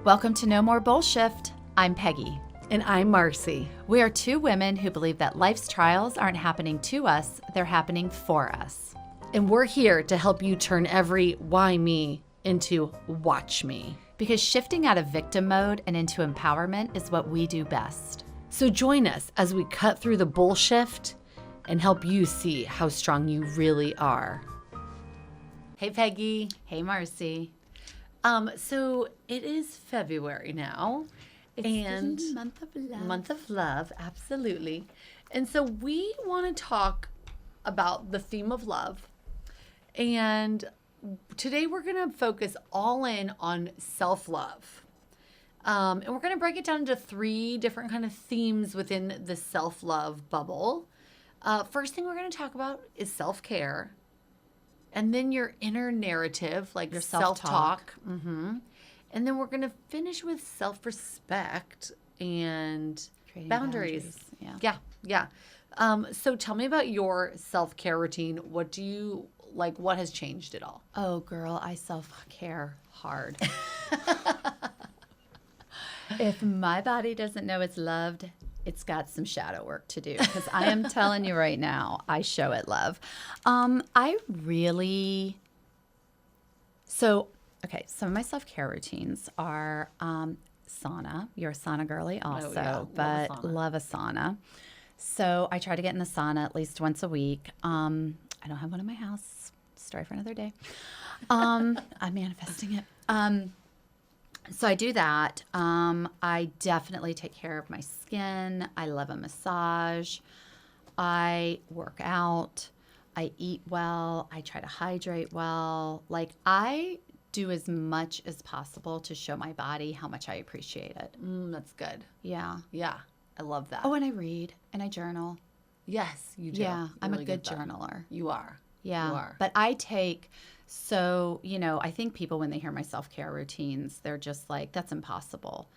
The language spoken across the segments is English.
Welcome to No More Bullshift. I'm Peggy. And I'm Marcy. We are two women who believe that life's trials aren't happening to us, they're happening for us. And we're here to help you turn every why me into watch me. Because shifting out of victim mode and into empowerment is what we do best. So join us as we cut through the bullshift and help you see how strong you really are. Hey, Peggy. Hey, Marcy. So it is February now. It's the month of love. Month of love, absolutely. And so we want to talk about the theme of love. And today we're going to focus all in on self-love. And we're going to break it down into 3 different kind of themes within the self-love bubble. First thing we're going to talk about is self-care. And then your inner narrative, like Your self-talk. And then we're going to finish with self-respect and Creating boundaries. Yeah. Yeah. So tell me about your self-care routine. What do you like? What has changed it all? Oh, girl, I self-care hard. If my body doesn't know it's loved, it's got some shadow work to do, because I am telling you right now, I show it love. Some of my self-care routines are sauna. You're a sauna girly also, love a sauna. So I try to get in the sauna at least once a week. I don't have one in my house. Story for another day. I'm manifesting it. So I do that. I definitely take care of my skin. I love a massage. I work out. I eat well. I try to hydrate well. Like, I do as much as possible to show my body how much I appreciate it. That's good. Yeah. Yeah. I love that. Oh, and I read and I journal. Yes, you do. Yeah, You're I'm really a good at that. journaler. You are. Yeah. You are. But I think people, when they hear my self-care routines, they're just like, that's impossible.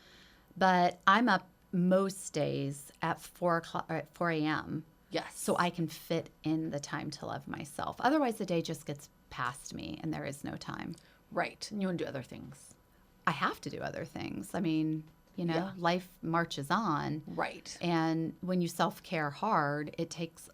But I'm up most days at 4 a.m. Yes. So I can fit in the time to love myself. Otherwise, the day just gets past me and there is no time. Right. And you want to do other things. I have to do other things. I mean, Yeah. life marches on. Right. And when you self-care hard, it takes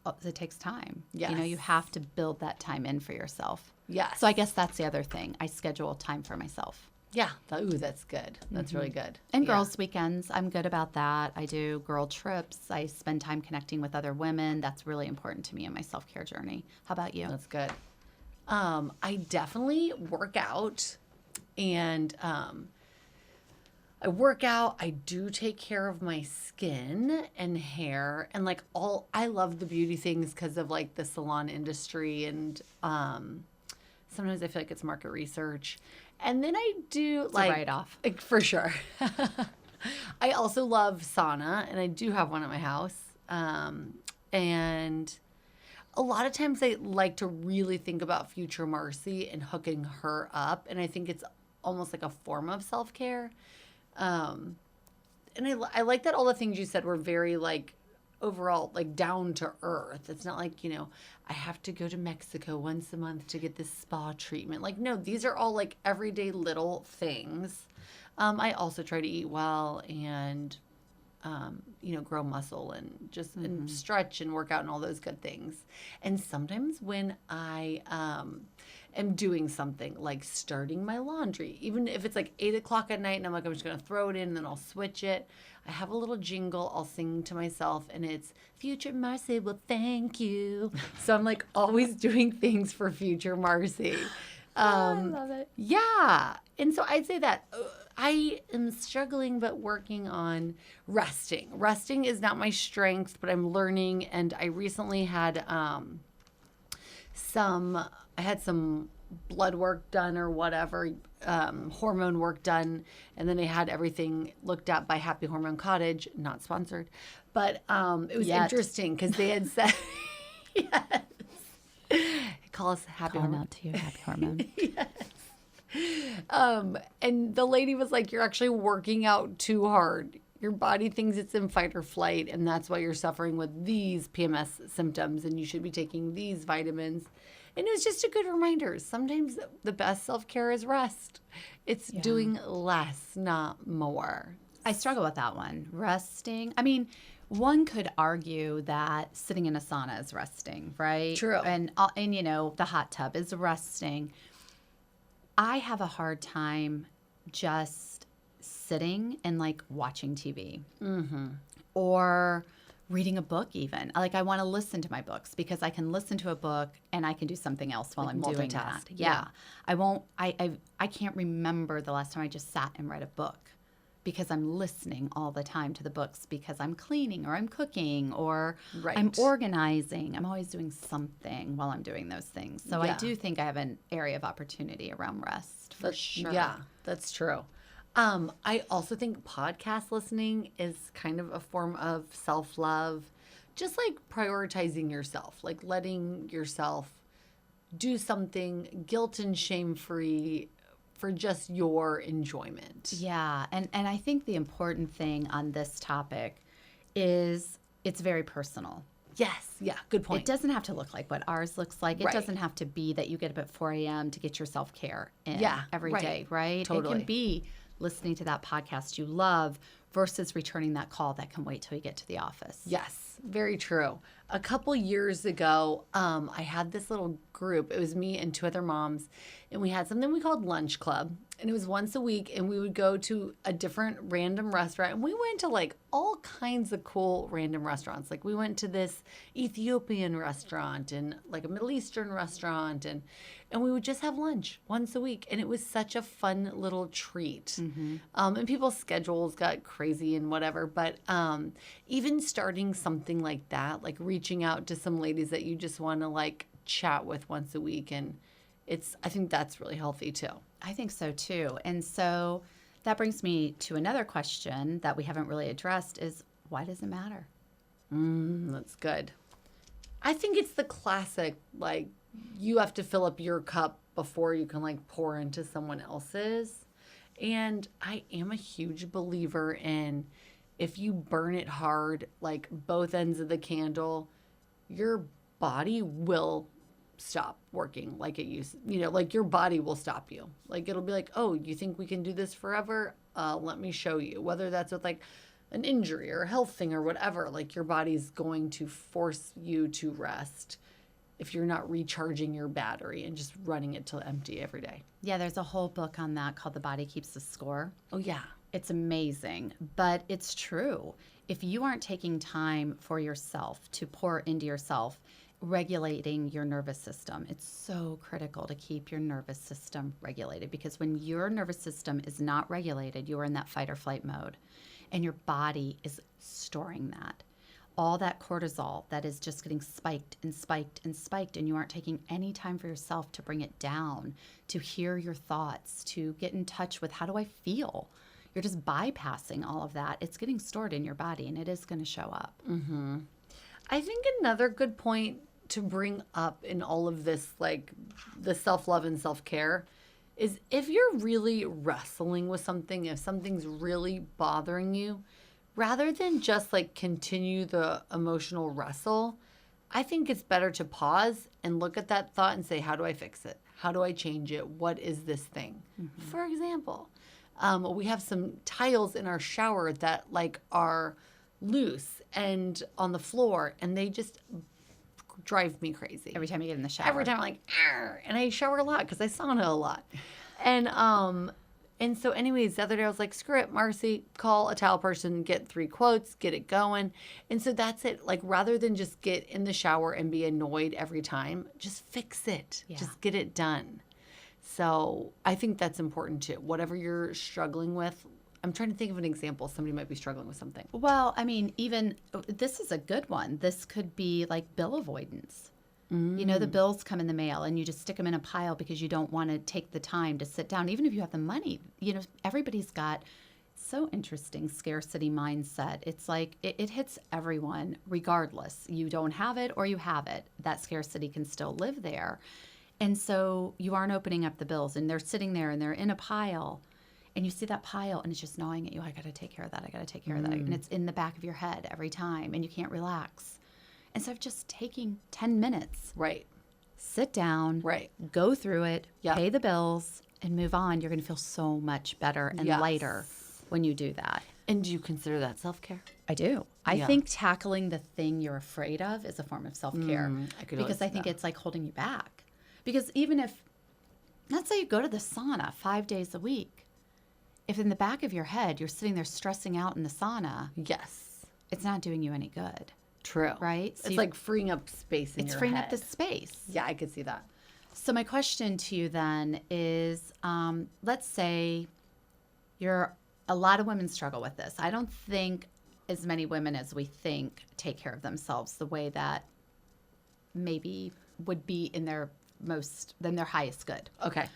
time. Yes. You have to build that time in for yourself. Yes. So I guess that's the other thing. I schedule time for myself. Yeah. That's good. That's really good. And Yeah. girls' weekends, I'm good about that. I do girl trips. I spend time connecting with other women. That's really important to me in my self-care journey. How about you? That's good. I definitely work out, and I work out. I do take care of my skin and hair, and I love the beauty things because of like the salon industry, and sometimes I feel like it's market research. And then I do It's a write-off. for sure. I also love sauna, and I do have one at my house. And a lot of times I like to really think about future Marcy and hooking her up. And I think it's almost like a form of self-care. And I like that all the things you said were very overall down to earth. It's not like, I have to go to Mexico once a month to get this spa treatment. No, these are all everyday little things. I also try to eat well and grow muscle and just and stretch and work out and all those good things. And sometimes when I am doing something like starting my laundry, even if it's 8 o'clock at night and I'm just going to throw it in and then I'll switch it, I have a little jingle I'll sing to myself, and it's future Marcy will thank you. So I'm always doing things for future Marcy. I love it. Yeah. And so I'd say that I am struggling but working on resting. Resting is not my strength, but I'm learning. And I recently had some blood work done or whatever, hormone work done. And then I had everything looked at by Happy Hormone Cottage, not sponsored. But it was interesting because they had said, yes. Call us Happy Calling Hormone. out to you, Happy Hormone. Yes. And the lady was like, you're actually working out too hard. Your body thinks it's in fight or flight, and that's why you're suffering with these PMS symptoms, and you should be taking these vitamins. And it was just a good reminder. Sometimes the best self-care is rest. It's doing less, not more. I struggle with that one. Resting. I mean, one could argue that sitting in a sauna is resting, right? True. And you know, the hot tub is resting. I have a hard time just sitting and like watching TV or reading a book even. Like I want to listen to my books because I can listen to a book and I can do something else while Like I'm doing multitask. that. Yeah. I can't remember the last time I just sat and read a book because I'm listening all the time to the books because I'm cleaning or I'm cooking or Right. I'm organizing. I'm always doing something while I'm doing those things. So I Yeah. do think I have an area of opportunity around rest for sure. Yeah, that's true. I also think podcast listening is kind of a form of self-love, just like prioritizing yourself, like letting yourself do something guilt and shame-free for just your enjoyment. Yeah, and I think the important thing on this topic is it's very personal. Yes. Yeah. Good point. It doesn't have to look like what ours looks like. It Right. doesn't have to be that you get up at 4 a.m. to get your self-care in every right. day, right? It Totally. can be listening to that podcast you love versus returning that call that can wait till you get to the office. Yes, very true. A couple years ago, I had this little group. It was me and two other moms, and we had something we called Lunch Club. And it was once a week, and we would go to a different random restaurant. And we went to like all kinds of cool random restaurants. Like we went to this Ethiopian restaurant and like a Middle Eastern restaurant, and we would just have lunch once a week. And it was such a fun little treat. And people's schedules got crazy and whatever. But even starting something like that, like reaching out to some ladies that you just want to like chat with once a week, and I think that's really healthy too. I think so too. And so that brings me to another question that we haven't really addressed is why does it matter? That's good. I think it's the classic, like, you have to fill up your cup before you can, like, pour into someone else's. And I am a huge believer in if you burn it hard, like, both ends of the candle, your body will stop working like it used, like your body will stop you. Like it'll be like, oh, you think we can do this forever? Let me show you. Whether that's with like an injury or a health thing or whatever, like your body's going to force you to rest if you're not recharging your battery and just running it till empty every day. Yeah, there's a whole book on that called The Body Keeps the Score. Oh yeah. It's amazing, but it's true. If you aren't taking time for yourself to pour into yourself, regulating your nervous system. It's so critical to keep your nervous system regulated because when your nervous system is not regulated, you are in that fight or flight mode and your body is storing that. All that cortisol that is just getting spiked and spiked and spiked, and you aren't taking any time for yourself to bring it down, to hear your thoughts, to get in touch with how do I feel? You're just bypassing all of that. It's getting stored in your body and it is going to show up. I think another good point to bring up in all of this, like the self-love and self-care, is if you're really wrestling with something, if something's really bothering you, rather than just like continue the emotional wrestle, I think it's better to pause and look at that thought and say, how do I fix it? How do I change it? What is this thing? For example, we have some tiles in our shower that like are loose and on the floor, and they just drive me crazy. Every time you get in the shower. Every time I'm like, "Arr!" And I shower a lot because I sauna a lot. And so anyways, the other day I was like, screw it, Marcy, call a towel person, get 3 quotes, get it going. And so that's it. Like rather than just get in the shower and be annoyed every time, just fix it. Yeah. Just get it done. So I think that's important too. Whatever you're struggling with, I'm trying to think of an example. Somebody might be struggling with something. Well, I mean, even this is a good one. This could be like bill avoidance. You know, the bills come in the mail and you just stick them in a pile because you don't want to take the time to sit down. Even if you have the money, everybody's got so interesting scarcity mindset. It's like it hits everyone regardless. You don't have it or you have it. That scarcity can still live there. And so you aren't opening up the bills and they're sitting there and they're in a pile. And you see that pile and it's just gnawing at you. I got to take care of that. I got to take care of that. And it's in the back of your head every time and you can't relax. Instead of just taking 10 minutes. Right. sit down, Right. go through it, Yep. pay the bills, and move on. You're going to feel so much better and Yes. lighter when you do that. And do you consider that self-care? I do. I Yeah. think tackling the thing you're afraid of is a form of self-care. I could always Because I see think that. it's like holding you back. Because even if, let's say you go to the sauna 5 days a week, if in the back of your head you're sitting there stressing out in the sauna, Yes. it's not doing you any good. True. Right? So It's like freeing up space in it's your freeing head. up the space. Yeah, I could see that. So my question to you then is, let's say a lot of women struggle with this. I don't think as many women as we think take care of themselves the way that maybe would be in their highest good. Okay.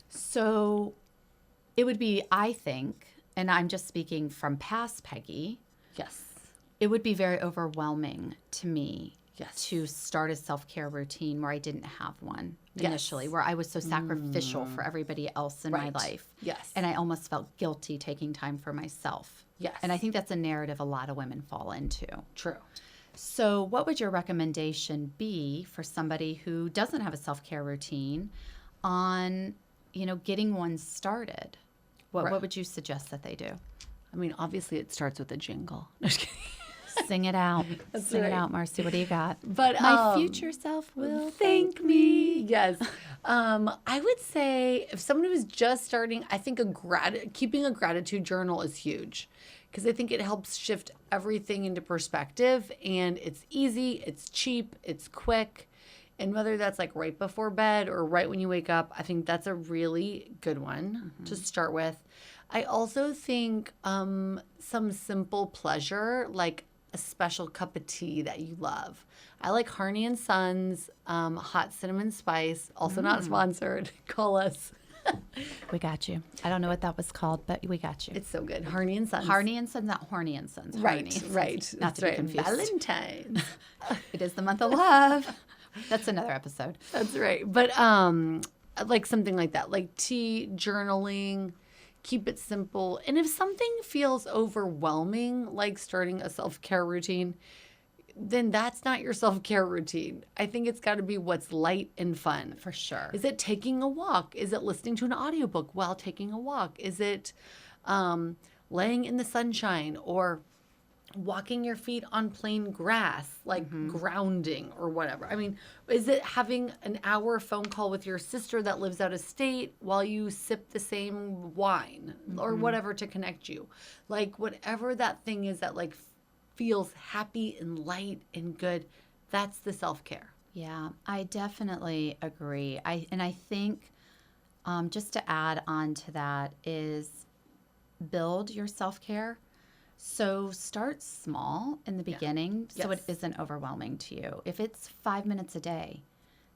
So it would be, I think, and I'm just speaking from past Peggy, Yes. it would be very overwhelming to me Yes. to start a self-care routine where I didn't have one Yes. initially, where I was so sacrificial for everybody else in Right. my life. Yes. And I almost felt guilty taking time for myself. Yes. And I think that's a narrative a lot of women fall into. True. So what would your recommendation be for somebody who doesn't have a self-care routine on, getting one started? What Right. what would you suggest that they do? I mean, obviously it starts with a jingle. No, just kidding. Sing it out. Sing right. it out, Marcy. What do you got? But My future self will thank me. Yes. I would say if someone who's just starting, I think keeping a gratitude journal is huge because I think it helps shift everything into perspective, and it's easy, it's cheap, it's quick. And whether that's like right before bed or right when you wake up, I think that's a really good one to start with. I also think some simple pleasure, like a special cup of tea that you love. I like Harney and Sons hot cinnamon spice, also not sponsored. Call us. We got you. I don't know what that was called, but we got you. It's so good. Harney and Sons. Harney and Sons, not Horny and Sons. Right, Harney and Sons. right. Not That's to be right. confused. Valentine's. It is the month of love. That's another episode. That's right. But like something like that, like tea, journaling, keep it simple. And if something feels overwhelming, like starting a self-care routine, then that's not your self-care routine. I think it's got to be what's light and fun. For sure. Is it taking a walk? Is it listening to an audiobook while taking a walk? Is it laying in the sunshine or walking your feet on plain grass, like grounding or whatever? I mean, is it having an hour phone call with your sister that lives out of state while you sip the same wine or whatever to connect you? Like whatever that thing is that like feels happy and light and good, that's the self-care. Yeah, I definitely agree. I think just to add on to that is build your self-care. So start small in the beginning so it Yes. isn't overwhelming to you. If it's 5 minutes a day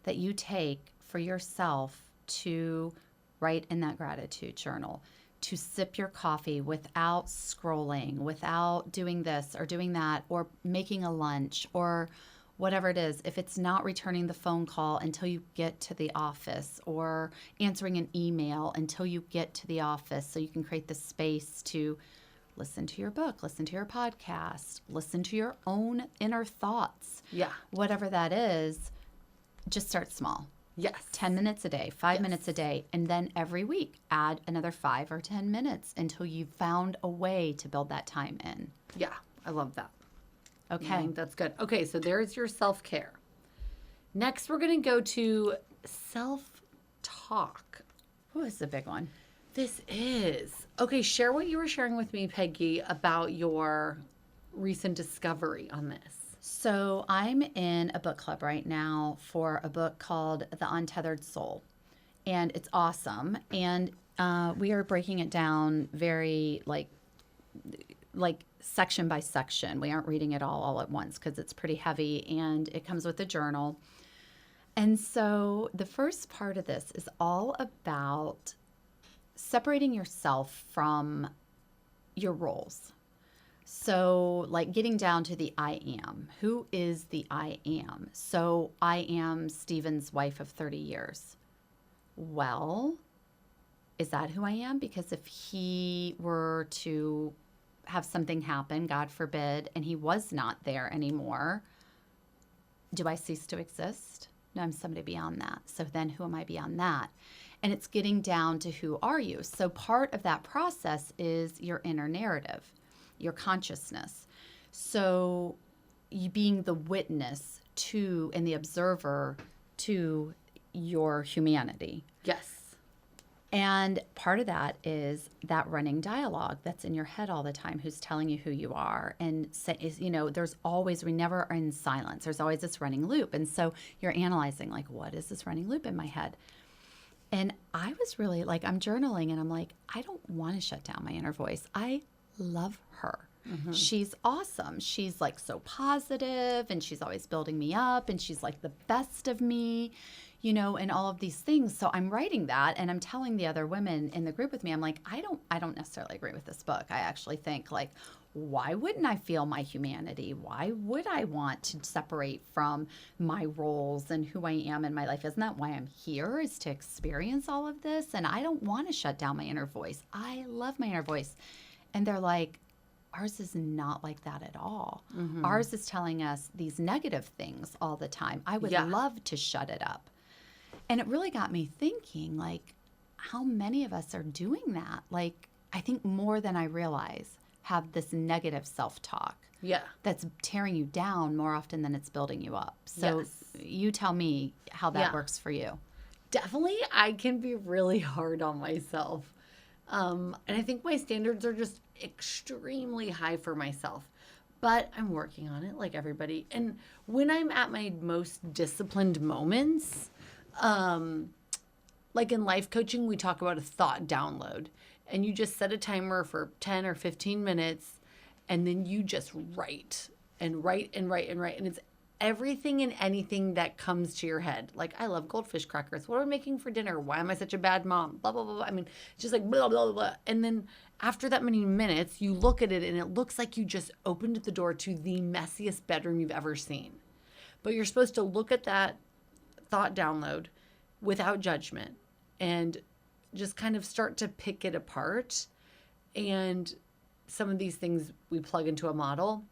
that you take for yourself to write in that gratitude journal, to sip your coffee without scrolling, without doing this or doing that, or making a lunch or whatever it is, if it's not returning the phone call until you get to the office or answering an email until you get to the office so you can create the space to listen to your book, listen to your podcast, listen to your own inner thoughts. Yeah. Whatever that is, just start small. Yes. 10 minutes a day, 5 minutes a day, and then every week add another 5 or 10 minutes until you've found a way to build that time in. Yeah. I love that. I Okay. think that's good. Okay, so there's your self-care. Next, we're going to go to self-talk. Ooh, this is a big one. This is. Okay, share what you were sharing with me, Peggy, about your recent discovery on this. So I'm in a book club right now for a book called The Untethered Soul, and it's awesome. And we are breaking it down very like section by section. We aren't reading it all at once because it's pretty heavy, and it comes with a journal. And so the first part of this is all about separating yourself from your roles. So like getting down to the I am. Who is the I am? So I am Stephen's wife of 30 years. Well, is that who I am? Because if he were to have something happen, God forbid, and he was not there anymore, do I cease to exist? No, I'm somebody beyond that. So then who am I beyond that? And it's getting down to who are you? So part of that process is your inner narrative, your consciousness. So you being the witness to and the observer to your humanity. Yes. And part of that is that running dialogue that's in your head all the time, who's telling you who you are. And, there's always, we never are in silence. There's always this running loop. And so you're analyzing, like, what is this running loop in my head? And I was really like, I'm journaling and I'm like, I don't want to shut down my inner voice. I love her. Mm-hmm. She's awesome. She's like so positive and she's always building me up and she's like the best of me, and all of these things. So I'm writing that and I'm telling the other women in the group with me, I'm like, I don't necessarily agree with this book. I actually think like, why wouldn't I feel my humanity? Why would I want to separate from my roles and who I am in my life? Isn't that why I'm here, is to experience all of this? And I don't want to shut down my inner voice. I love my inner voice. And they're like, ours is not like that at all. Mm-hmm. Ours is telling us these negative things all the time. I would love to shut it up. And it really got me thinking, like, how many of us are doing that? Like, I think more than I realize have this negative self-talk. Yeah. That's tearing you down more often than it's building you up. So you tell me how that works for you. Definitely, I can be really hard on myself. And I think my standards are just extremely high for myself. But I'm working on it like everybody. And when I'm at my most disciplined moments, like in life coaching, we talk about a thought download. And you just set a timer for 10 or 15 minutes, and then you just write and write and write and write. And it's everything and anything that comes to your head. Like, I love goldfish crackers. What am I making for dinner? Why am I such a bad mom? Blah, blah, blah, blah. I mean, it's just like blah, blah, blah, blah. And then after that many minutes, you look at it, and it looks like you just opened the door to the messiest bedroom you've ever seen. But you're supposed to look at that thought download without judgment and just kind of start to pick it apart. And some of these things we plug into a model,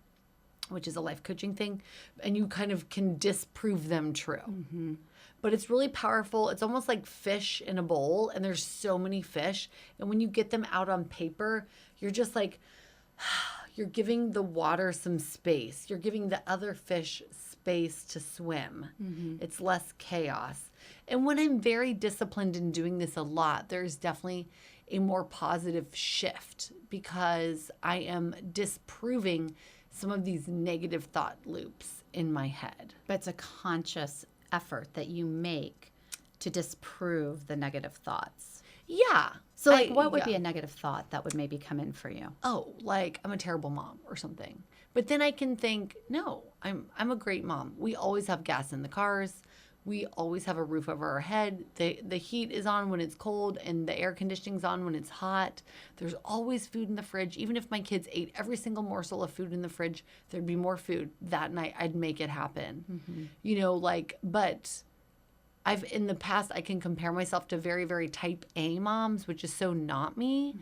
which is a life coaching thing, and you kind of can disprove them true. Mm-hmm. But it's really powerful. It's almost like fish in a bowl, and there's so many fish. And when you get them out on paper, you're just like, you're giving the water some space. You're giving the other fish space to swim. Mm-hmm. It's less chaos. And when I'm very disciplined in doing this a lot, there's definitely a more positive shift because I am disproving some of these negative thought loops in my head. But it's a conscious effort that you make to disprove the negative thoughts. Yeah. So like what would be a negative thought that would maybe come in for you? Oh, like I'm a terrible mom or something. But then I can think, no, I'm a great mom. We always have gas in the cars. We always have a roof over our head. The heat is on when it's cold and the air conditioning's on when it's hot. There's always food in the fridge. Even if my kids ate every single morsel of food in the fridge, there'd be more food that night. I'd make it happen. Mm-hmm. But in the past, I can compare myself to very, very type A moms, which is so not me,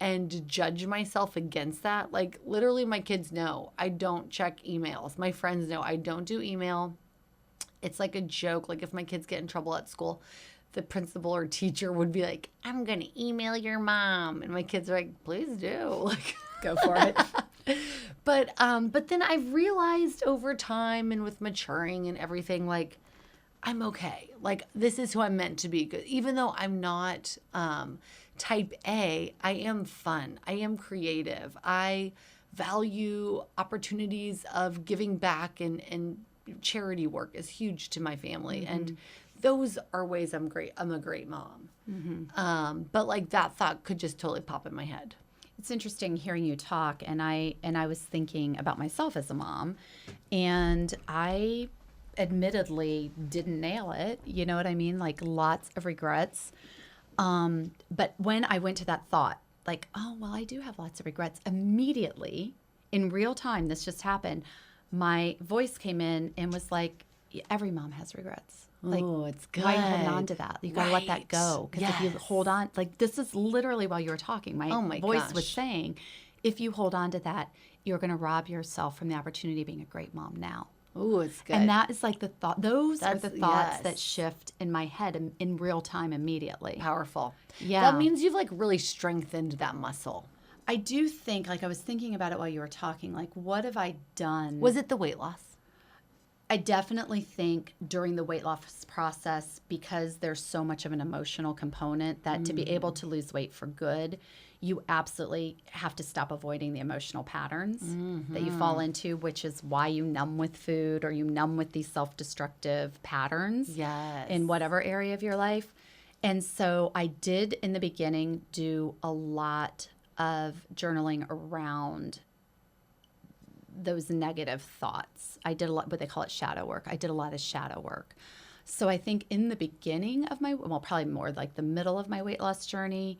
and judge myself against that. Like literally my kids know I don't check emails. My friends know I don't do email. It's like a joke. Like if my kids get in trouble at school, the principal or teacher would be like, I'm going to email your mom. And my kids are like, please do. Like, go for it. But then I've realized over time and with maturing and everything, like, I'm okay. Like, this is who I'm meant to be. Even though I'm not type A, I am fun. I am creative. I value opportunities of giving back and charity work is huge to my family. Mm-hmm. And those are ways I'm great. I'm a great mom. Mm-hmm. But like that thought could just totally pop in my head. It's interesting hearing you talk. And I was thinking about myself as a mom, and I admittedly didn't nail it. You know what I mean? Like lots of regrets. But when I went to that thought, like, oh, well, I do have lots of regrets, immediately in real time, this just happened. My voice came in and was like, every mom has regrets. Like, oh, it's good. Why hold on to that? You got to let that go. Because if you hold on, like this is literally while you were talking, my voice was saying, if you hold on to that, you're going to rob yourself from the opportunity of being a great mom now. Ooh, it's good. And that is like the thought. Those are the thoughts yes. that shift in my head in real time immediately. Powerful. Yeah. That means you've like really strengthened that muscle. I do think, like I was thinking about it while you were talking, like what have I done? Was it the weight loss? I definitely think during the weight loss process, because there's so much of an emotional component, that to be able to lose weight for good, you absolutely have to stop avoiding the emotional patterns that you fall into, which is why you numb with food or you numb with these self-destructive patterns in whatever area of your life. And so I did in the beginning do a lot of journaling around those negative thoughts. I did a lot, what they call it shadow work. I did a lot of shadow work. So I think in the beginning of my, well, probably more like the middle of my weight loss journey,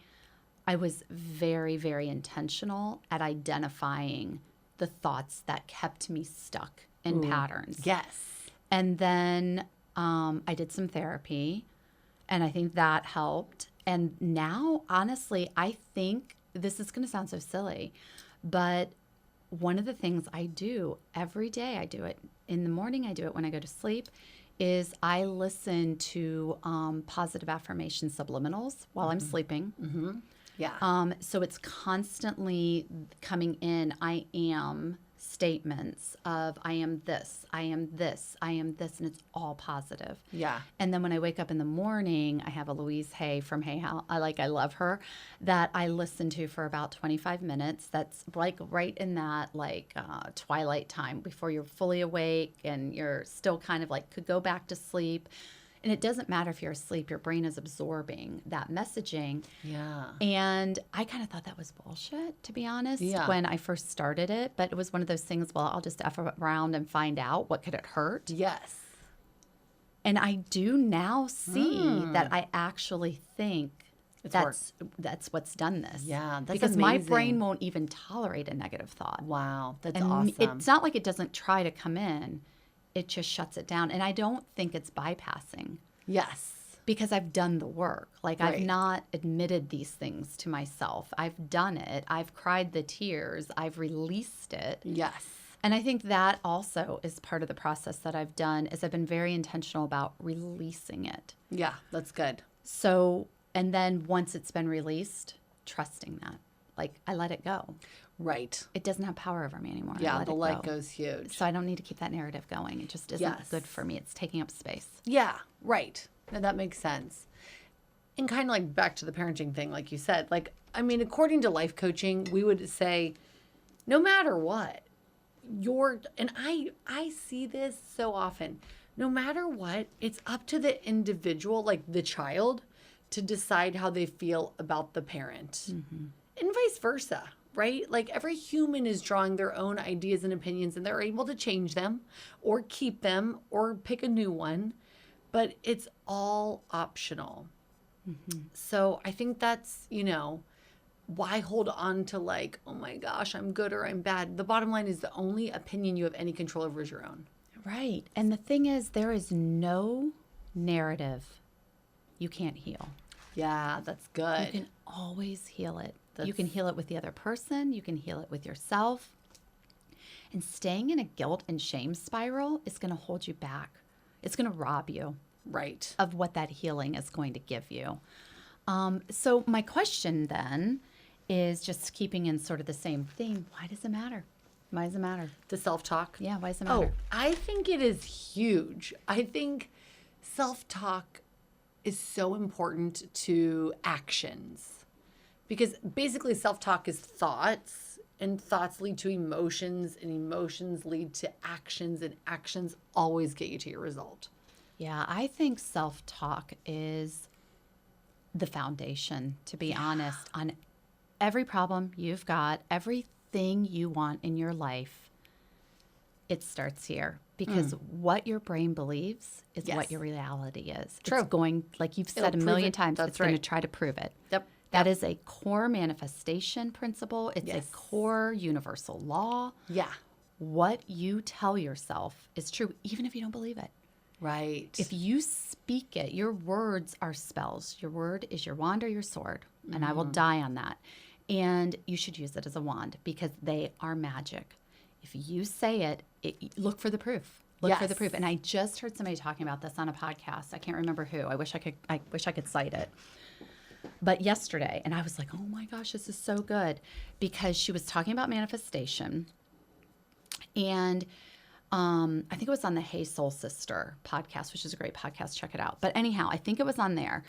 I was very, very intentional at identifying the thoughts that kept me stuck in patterns. Yes. And then I did some therapy, and I think that helped. And now, honestly, I think this is going to sound so silly, but one of the things I do every day, I do it in the morning, I do it when I go to sleep, is I listen to positive affirmation subliminals while I'm sleeping. Yeah. So it's constantly coming in. I am statements of I am this, I am this, I am this, and it's all positive. Yeah. And then when I wake up in the morning, I have a Louise Hay from Hay How. I love her, that I listen to for about 25 minutes. That's like right in that twilight time before you're fully awake and you're still kind of like could go back to sleep. And it doesn't matter if you're asleep, your brain is absorbing that messaging. Yeah. And I kind of thought that was bullshit, to be honest, Yeah. when I first started it. But it was one of those things, well, I'll just F around and find out what could it hurt. Yes. And I do now see that I actually think that's what's done this. Yeah, that's because my amazing. brain won't even tolerate a negative thought. Wow. That's And awesome. it's not like it doesn't try to come in. It just shuts it down. And I don't think it's bypassing Yes. because I've done the work. Like Right. I've not admitted these things to myself. I've done it. I've cried the tears. I've released it. Yes. And I think that also is part of the process that I've done is I've been very intentional about releasing it. Yeah, that's good. So, and then once it's been released, trusting that. Like I let it go. Right. It doesn't have power over me anymore. I Yeah, let the it light go. goes huge. So I don't need to keep that narrative going. It just isn't Yes. good for me. It's taking up space. Yeah, right. No, that makes sense. And kind of like back to the parenting thing, like you said, like, I mean, according to life coaching, we would say, no matter what, and I see this so often, no matter what, it's up to the individual, like the child, to decide how they feel about the parent and vice versa. Right? Like every human is drawing their own ideas and opinions and they're able to change them or keep them or pick a new one, but it's all optional. So I think that's, why hold on to like, oh my gosh, I'm good or I'm bad. The bottom line is the only opinion you have any control over is your own. Right. And the thing is, there is no narrative you can't heal. Yeah, that's You good. can always heal it. You can heal it with the other person. You can heal it with yourself. And staying in a guilt and shame spiral is going to hold you back. It's going to rob you Right. of what that healing is going to give you. So my question then is just keeping in sort of the same theme. Why does it matter? Why does it matter? The self-talk. Yeah, why does it Oh, matter? I think it is huge. I think self-talk is so important to actions because basically self-talk is thoughts and thoughts lead to emotions and emotions lead to actions and actions always get you to your result. Yeah, I think self-talk is the foundation, to be honest, on every problem you've got, everything you want in your life. It starts here because what your brain believes is Yes. what your reality is. True. It's going, like you've said It'll a prove million it. times, That's it's going to right. try to prove it. Yep. That is a core manifestation principle. It's Yes. a core universal law. Yeah. What you tell yourself is true, even if you don't believe it. Right. If you speak it, your words are spells. Your word is your wand or your sword, and I will die on that. And you should use it as a wand because they are magic. If you say it, look for the proof. Look for the proof. And I just heard somebody talking about this on a podcast. I can't remember who. I wish I could cite it. But yesterday, and I was like, oh my gosh, this is so good, because she was talking about manifestation. And I think it was on the Hey Soul Sister podcast, which is a great podcast. Check it out. But anyhow, I think it was on there.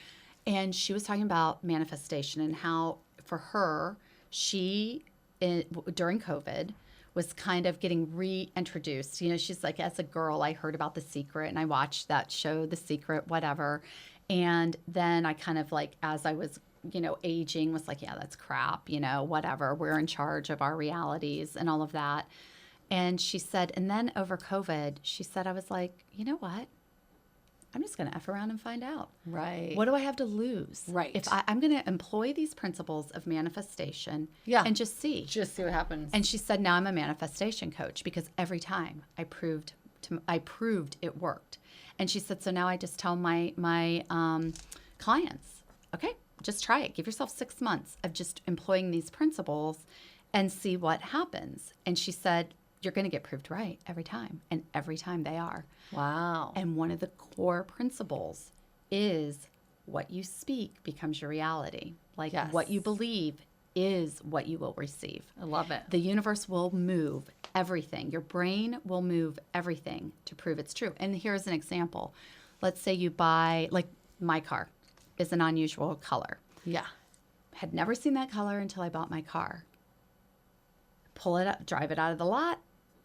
And she was talking about manifestation and how for her, she, during COVID, was kind of getting reintroduced. You know, she's like, as a girl, I heard about The Secret and I watched that show, The Secret, whatever. And then I kind of like, as I was, you know, aging, was like, yeah, that's crap, you know, whatever. We're in charge of our realities and all of that. And she said, and then over COVID, she said, I was like, you know what? I'm just going to F around and find out. Right. What do I have to lose? Right. If I'm going to employ these principles of manifestation and just see. Just see what happens. And she said, now I'm a manifestation coach because every time I proved it worked. And she said, so now I just tell my clients, okay, just try it. Give yourself 6 months of just employing these principles and see what happens. And she said, you're going to get proved right every time. And every time they are. Wow. And one of the core principles is what you speak becomes your reality. Like what you believe is what you will receive. I love it. The universe will move everything. Your brain will move everything to prove it's true. And here's an example. Let's say you buy, like my car is an unusual color. Yeah. Had never seen that color until I bought my car. Pull it up, drive it out of the lot.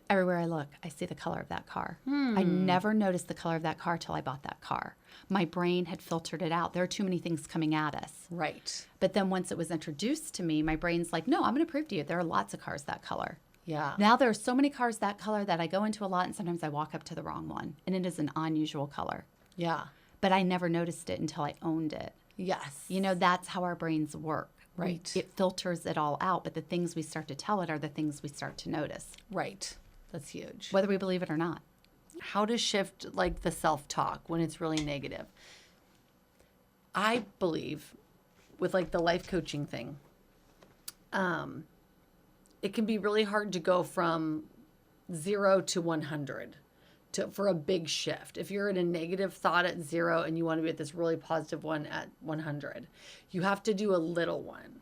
Everywhere I look, I see the color of that car. I never noticed the color of that car till I bought that car. My brain had filtered it out. There are too many things coming at us. Right. But then once it was introduced to me, my brain's like, no, I'm going to prove to you there are lots of cars that color. Yeah. Now there are so many cars that color that I go into a lot and sometimes I walk up to the wrong one. And it is an unusual color. Yeah. But I never noticed it until I owned it. Yes. You know, that's how our brains work. Right. It filters it all out. But the things we start to tell it are the things we start to notice. Right. That's huge. Whether we believe it or not. How to shift like the self-talk when it's really negative. I believe with like the life coaching thing, it can be really hard to go from 0 to 100 for a big shift. If you're in a negative thought at 0 and you want to be at this really positive one at 100, you have to do a little one.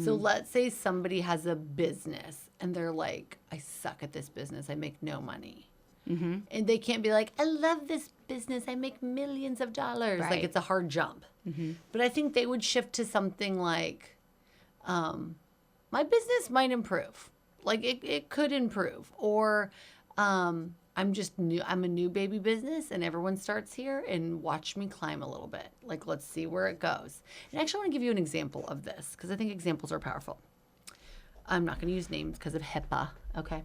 So let's say somebody has a business and they're like, I suck at this business. I make no money. And they can't be like, I love this business. I make millions of dollars. Right. Like it's a hard jump. But I think they would shift to something like, my business might improve. Like it could improve. Or I'm just new. I'm a new baby business and everyone starts here and watch me climb a little bit. Like, let's see where it goes. And actually I want to give you an example of this because I think examples are powerful. I'm not going to use names because of HIPAA. Okay.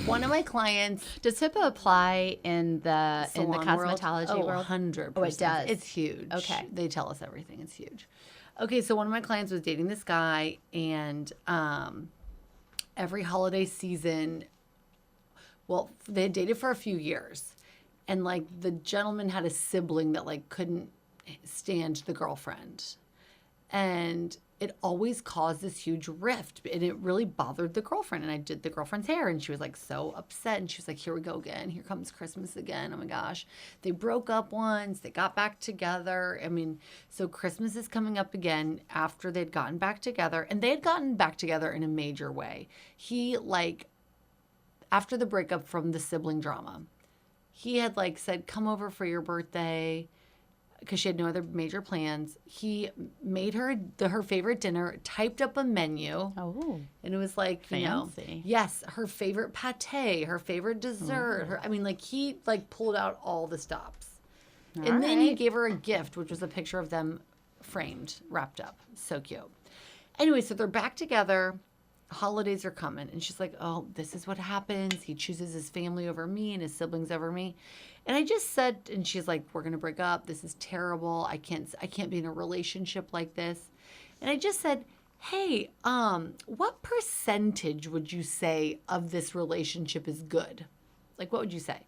One of my clients. Does HIPAA apply in the cosmetology world? 100%. Oh, it does. It's huge. Okay. They tell us everything. It's huge. Okay, so one of my clients was dating this guy and every holiday season, well, they had dated for a few years. And like the gentleman had a sibling that like couldn't stand the girlfriend. And it always caused this huge rift. And it really bothered the girlfriend. And I did the girlfriend's hair and she was like so upset. And she was like, here we go again. Here comes Christmas again. Oh my gosh. They broke up once. They got back together. I mean, so Christmas is coming up again after they'd gotten back together. And they had gotten back together in a major way. He like, after the breakup from the sibling drama, he had like said, come over for your birthday because she had no other major plans. He made her her favorite dinner, typed up a menu. Oh. And it was like, Fancy. you know, yes, her favorite pate, her favorite dessert. I mean, like he like pulled out all the stops. And then he gave her a gift, which was a picture of them framed, wrapped up. So cute. Anyway, so they're back together. Holidays are coming. And she's like, oh, this is what happens. He chooses his family over me and his siblings over me. And I just said, and she's like, we're going to break up. This is terrible. I can't be in a relationship like this. And I just said, hey, what percentage would you say of this relationship is good? Like, what would you say?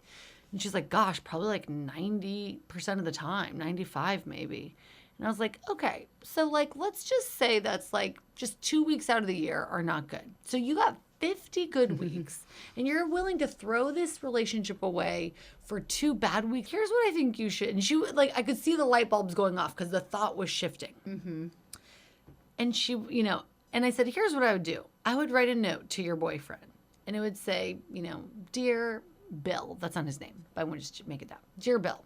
And she's like, gosh, probably like 90% of the time, 95 maybe. And I was like, okay, so like, let's just say that's like just 2 weeks out of the year are not good. So you got 50 good weeks and you're willing to throw this relationship away for 2 bad weeks. Here's what I think you should. And she, like, I could see the light bulbs going off because the thought was shifting. Mm-hmm. And she, and I said, here's what I would do. I would write a note to your boyfriend and it would say, dear Bill, that's not his name, but I want to just make it that. Dear Bill,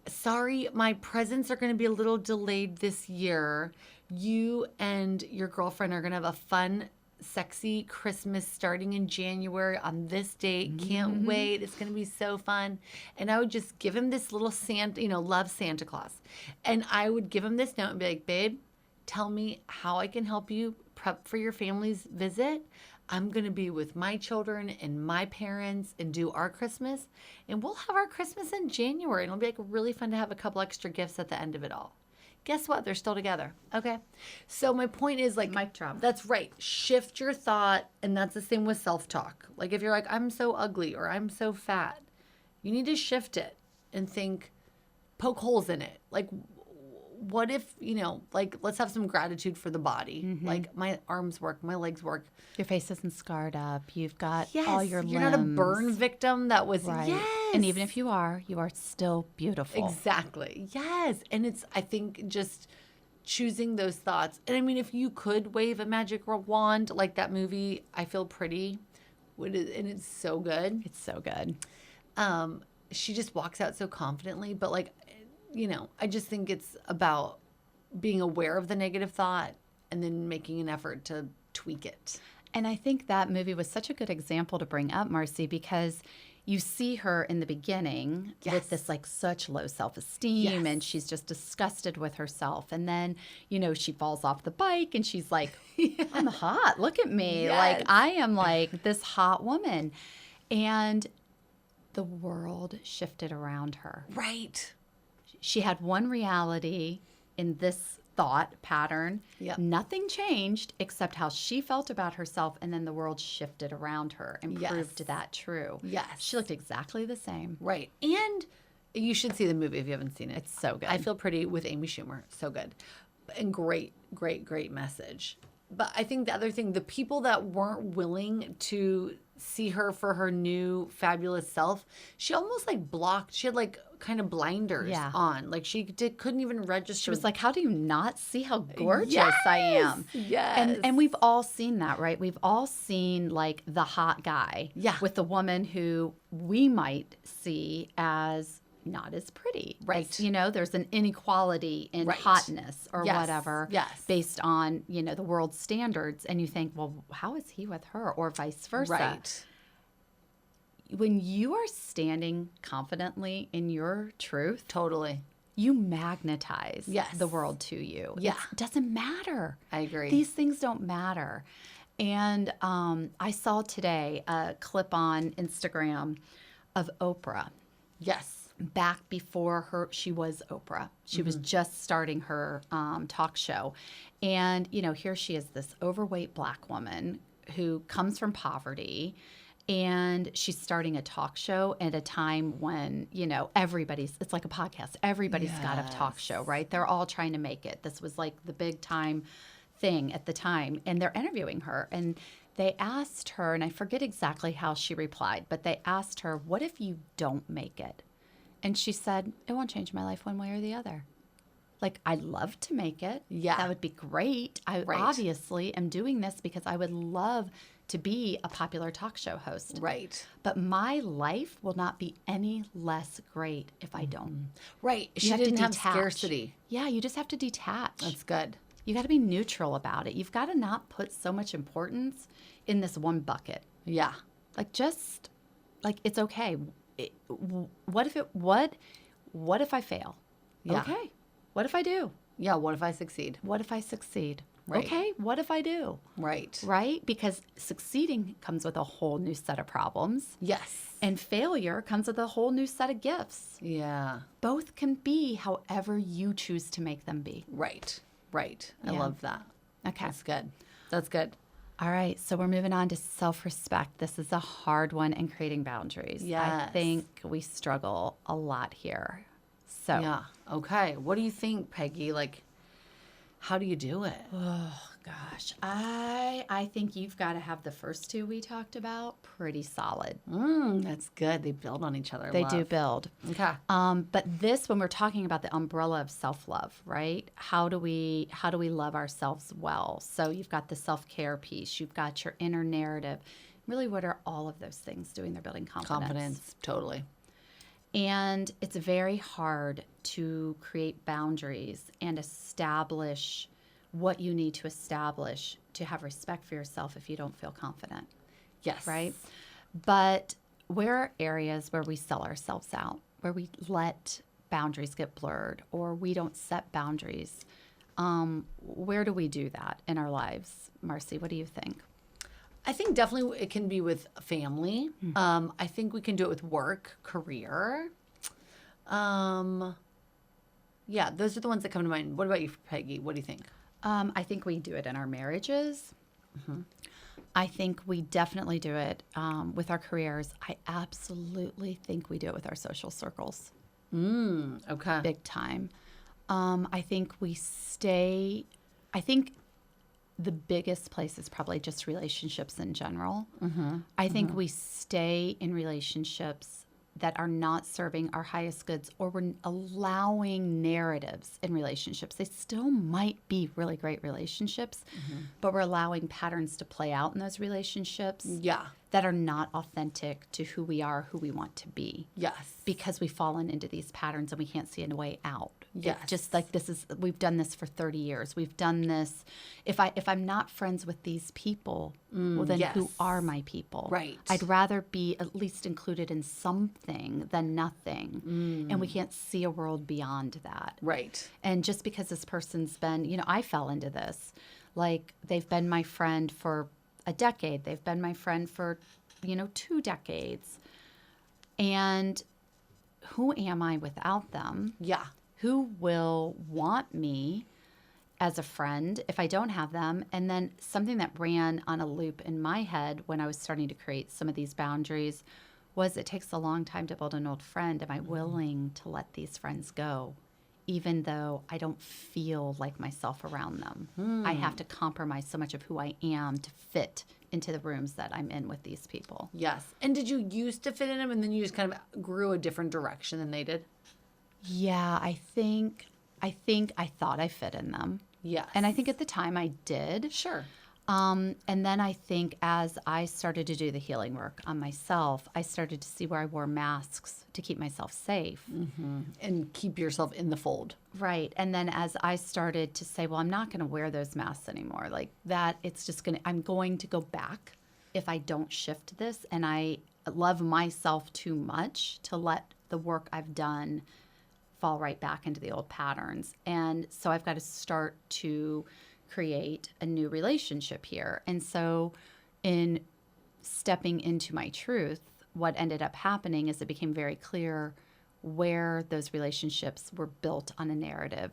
sorry, my presents are going to be a little delayed this year. You and your girlfriend are going to have a fun, sexy Christmas starting in January on this date. Can't wait. It's going to be so fun. And I would just give him this little Santa, love Santa Claus. And I would give him this note and be like, babe, tell me how I can help you prep for your family's visit. I'm going to be with my children and my parents and do our Christmas. And we'll have our Christmas in January. And it'll be like really fun to have a couple extra gifts at the end of it all. Guess what? They're still together. Okay. So my point is like, mic drop. That's right. Shift your thought. And that's the same with self-talk. Like if you're like, I'm so ugly or I'm so fat, you need to shift it and think, poke holes in it. Like, what if, like, let's have some gratitude for the body. Mm-hmm. Like, my arms work, my legs work. Your face isn't scarred up. You've got all your limbs. You're not a burn victim that was, right. Yes. And even if you are still beautiful. Exactly. Yes. And it's, I think, just choosing those thoughts. And I mean, if you could wave a magic wand, like that movie, I Feel Pretty, and it's so good. It's so good. She just walks out so confidently, but like, I just think it's about being aware of the negative thought and then making an effort to tweak it. And I think that movie was such a good example to bring up, Marcy, because you see her in the beginning with this like such low self-esteem and she's just disgusted with herself. And then, she falls off the bike and she's like, I'm hot. Look at me. Yes. Like I am like this hot woman. And the world shifted around her. Right. She had one reality in this thought pattern. Yep. Nothing changed except how she felt about herself, and then the world shifted around her and proved that true. Yes. She looked exactly the same. Right. And you should see the movie if you haven't seen it. It's so good. I Feel Pretty with Amy Schumer. So good. And great, great, great message. But I think the other thing, the people that weren't willing to see her for her new fabulous self, she almost like blocked. She had like kind of blinders on. Like she couldn't even register. She was like, how do you not see how gorgeous I am? Yes. And we've all seen that, right? We've all seen like the hot guy with the woman who we might see as not as pretty. Right. As, there's an inequality in hotness or whatever based on, the world's standards. And you think, well, how is he with her or vice versa? Right. When you are standing confidently in your truth. Totally. You magnetize the world to you. Yeah. It doesn't matter. I agree. These things don't matter. And I saw today a clip on Instagram of Oprah. Yes. Back before she was Oprah. She was just starting her talk show. And, here she is, this overweight Black woman who comes from poverty. And she's starting a talk show at a time when, it's like a podcast. Everybody's got a talk show, right? They're all trying to make it. This was like the big time thing at the time. And they're interviewing her. And they asked her, and I forget exactly how she replied, but they asked her, what if you don't make it? And she said, it won't change my life one way or the other. Like, I'd love to make it. Yeah. That would be great. I obviously am doing this because I would love to be a popular talk show host. Right. But my life will not be any less great if I don't. Right. She didn't have scarcity. Yeah, you just have to detach. That's good. You got to be neutral about it. You've got to not put so much importance in this one bucket. Yeah. Like, just, like, it's okay. What if I fail? Yeah. Okay. What if I do? Yeah. What if I succeed? What if I succeed? Right. Okay. What if I do? Right. Right? Because succeeding comes with a whole new set of problems. Yes. And failure comes with a whole new set of gifts. Yeah. Both can be however you choose to make them be. Right. Right. I love that. Okay. That's good. That's good. All right, so we're moving on to self-respect. This is a hard one in creating boundaries. Yes. I think we struggle a lot here. So Okay. What do you think, Peggy? Like, how do you do it? Oh gosh, I think you've got to have the first two we talked about pretty solid. That's good. They build on each other. They do build. Okay. But this, when we're talking about the umbrella of self-love, right? How do we love ourselves well? So you've got the self-care piece. You've got your inner narrative. Really, what are all of those things doing? They're building confidence. Confidence. Totally. And it's very hard to create boundaries and establish what you need to establish to have respect for yourself if you don't feel confident, Yes. right? But where are areas where we sell ourselves out, where we let boundaries get blurred or we don't set boundaries? Where do we do that in our lives? Marcy, what do you think? I think definitely it can be with family. I think we can do it with work, career. Yeah, those are the ones that come to mind. What about you, Peggy? What do you think? I think we do it in our marriages. I think we definitely do it with our careers. I absolutely think we do it with our social circles. Okay. Big time. I think I think the biggest place is probably just relationships in general. I think we stay in relationships that are not serving our highest goods, or we're allowing narratives in relationships. They still might be really great relationships, but we're allowing patterns to play out in those relationships Yeah. that are not authentic to who we are, who we want to be. Yes. Because we've fallen into these patterns and we can't see a way out. Yes. Just like we've done this for 30 years. We've done this. If I'm not friends with these people, well, then who yes. are my people? Right. I'd rather be at least included in something than nothing. And we can't see a world beyond that. Right. And just because this person's been, I fell into this. Like, they've been my friend for a decade. They've been my friend for, 2 decades. And who am I without them? Yeah. Who will want me as a friend if I don't have them? And then something that ran on a loop in my head when I was starting to create some of these boundaries was it takes a long time to build an old friend. Am I willing to let these friends go, even though I don't feel like myself around them? I have to compromise so much of who I am to fit into the rooms that I'm in with these people. Yes. And did you used to fit in them and then you just kind of grew a different direction than they did? Yeah, I think I thought I fit in them. Yes. And I think at the time I did. Sure. And then I think as I started to do the healing work on myself, I started to see where I wore masks to keep myself safe. And keep yourself in the fold. Right. And then as I started to say, well, I'm not going to wear those masks anymore. Like that, I'm going to go back if I don't shift this. And I love myself too much to let the work I've done fall right back into the old patterns. And so I've got to start to create a new relationship here. And so in stepping into my truth, what ended up happening is it became very clear where those relationships were built on a narrative,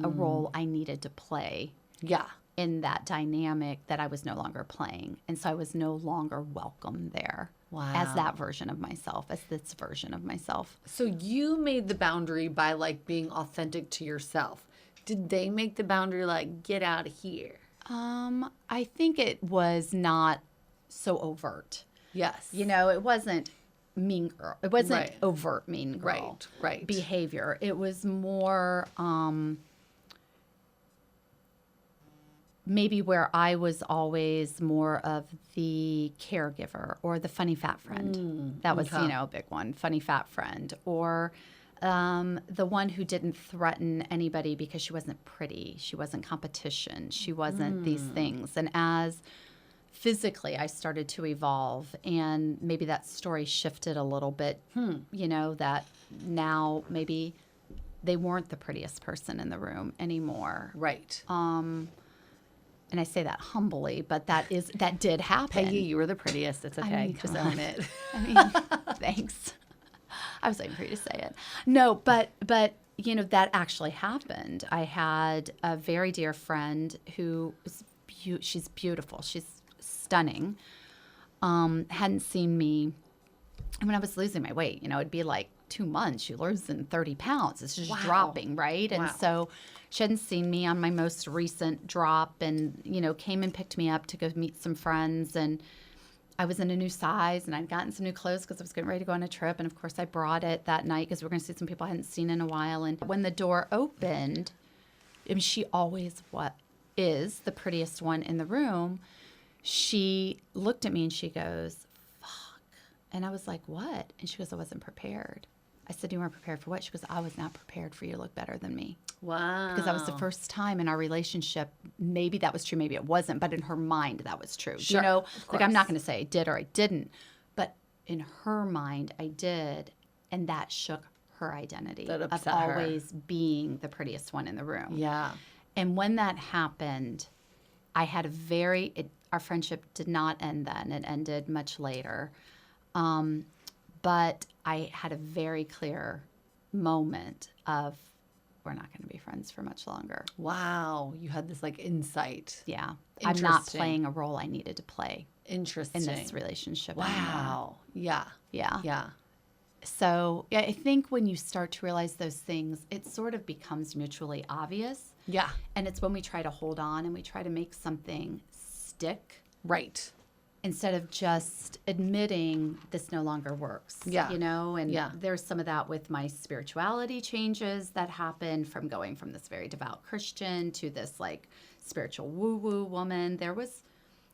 a role I needed to play Yeah. in that dynamic that I was no longer playing. And so I was no longer welcome there as Wow. that version of myself, as this version of myself. So you made the boundary by like being authentic to yourself. Did they make the boundary like get out of here? I think it was not so overt. Yes. It wasn't mean girl. It wasn't Right. overt mean girl Right. behavior. It was more maybe where I was always more of the caregiver or the funny fat friend. That was, okay. a big one, funny fat friend. Or the one who didn't threaten anybody because she wasn't pretty. She wasn't competition. She wasn't these things. And as physically I started to evolve, and maybe that story shifted a little bit, that now maybe they weren't the prettiest person in the room anymore. Right. And I say that humbly, but that did happen. Peggy, you were the prettiest. It's okay. mean, Just come own it. I mean, thanks. I was waiting for you to say it. No, but that actually happened. I had a very dear friend who was she's beautiful. She's stunning. Hadn't seen me. And when I was losing my weight, it'd be like 2 months, you losing 30 pounds. It's just Wow. dropping, right? And Wow. so she hadn't seen me on my most recent drop and, came and picked me up to go meet some friends. And I was in a new size and I'd gotten some new clothes because I was getting ready to go on a trip. And of course, I brought it that night because we were going to see some people I hadn't seen in a while. And when the door opened, I mean, she always is the prettiest one in the room. She looked at me and she goes, fuck. And I was like, what? And she goes, I wasn't prepared. I said, you weren't prepared for what? She goes, I was not prepared for you to look better than me. Wow. Because that was the first time in our relationship. Maybe that was true, maybe it wasn't, but in her mind, that was true. Sure, Like I'm not going to say I did or I didn't, but in her mind, I did. And that shook her identity That of upset her. always being the prettiest one in the room. Yeah. And when that happened, I had our friendship did not end then. It ended much later. But I had a very clear moment of, we're not going to be friends for much longer. Wow. You had this like insight. Yeah. I'm not playing a role I needed to play Interesting. in this relationship anymore. Wow. Yeah. Yeah. Yeah. So I think when you start to realize those things, it sort of becomes mutually obvious. Yeah. And it's when we try to hold on and we try to make something stick Right. instead of just admitting this no longer works. Yeah. And Yeah. there's some of that with my spirituality changes that happened from going from this very devout Christian to this like spiritual woo-woo woman. There was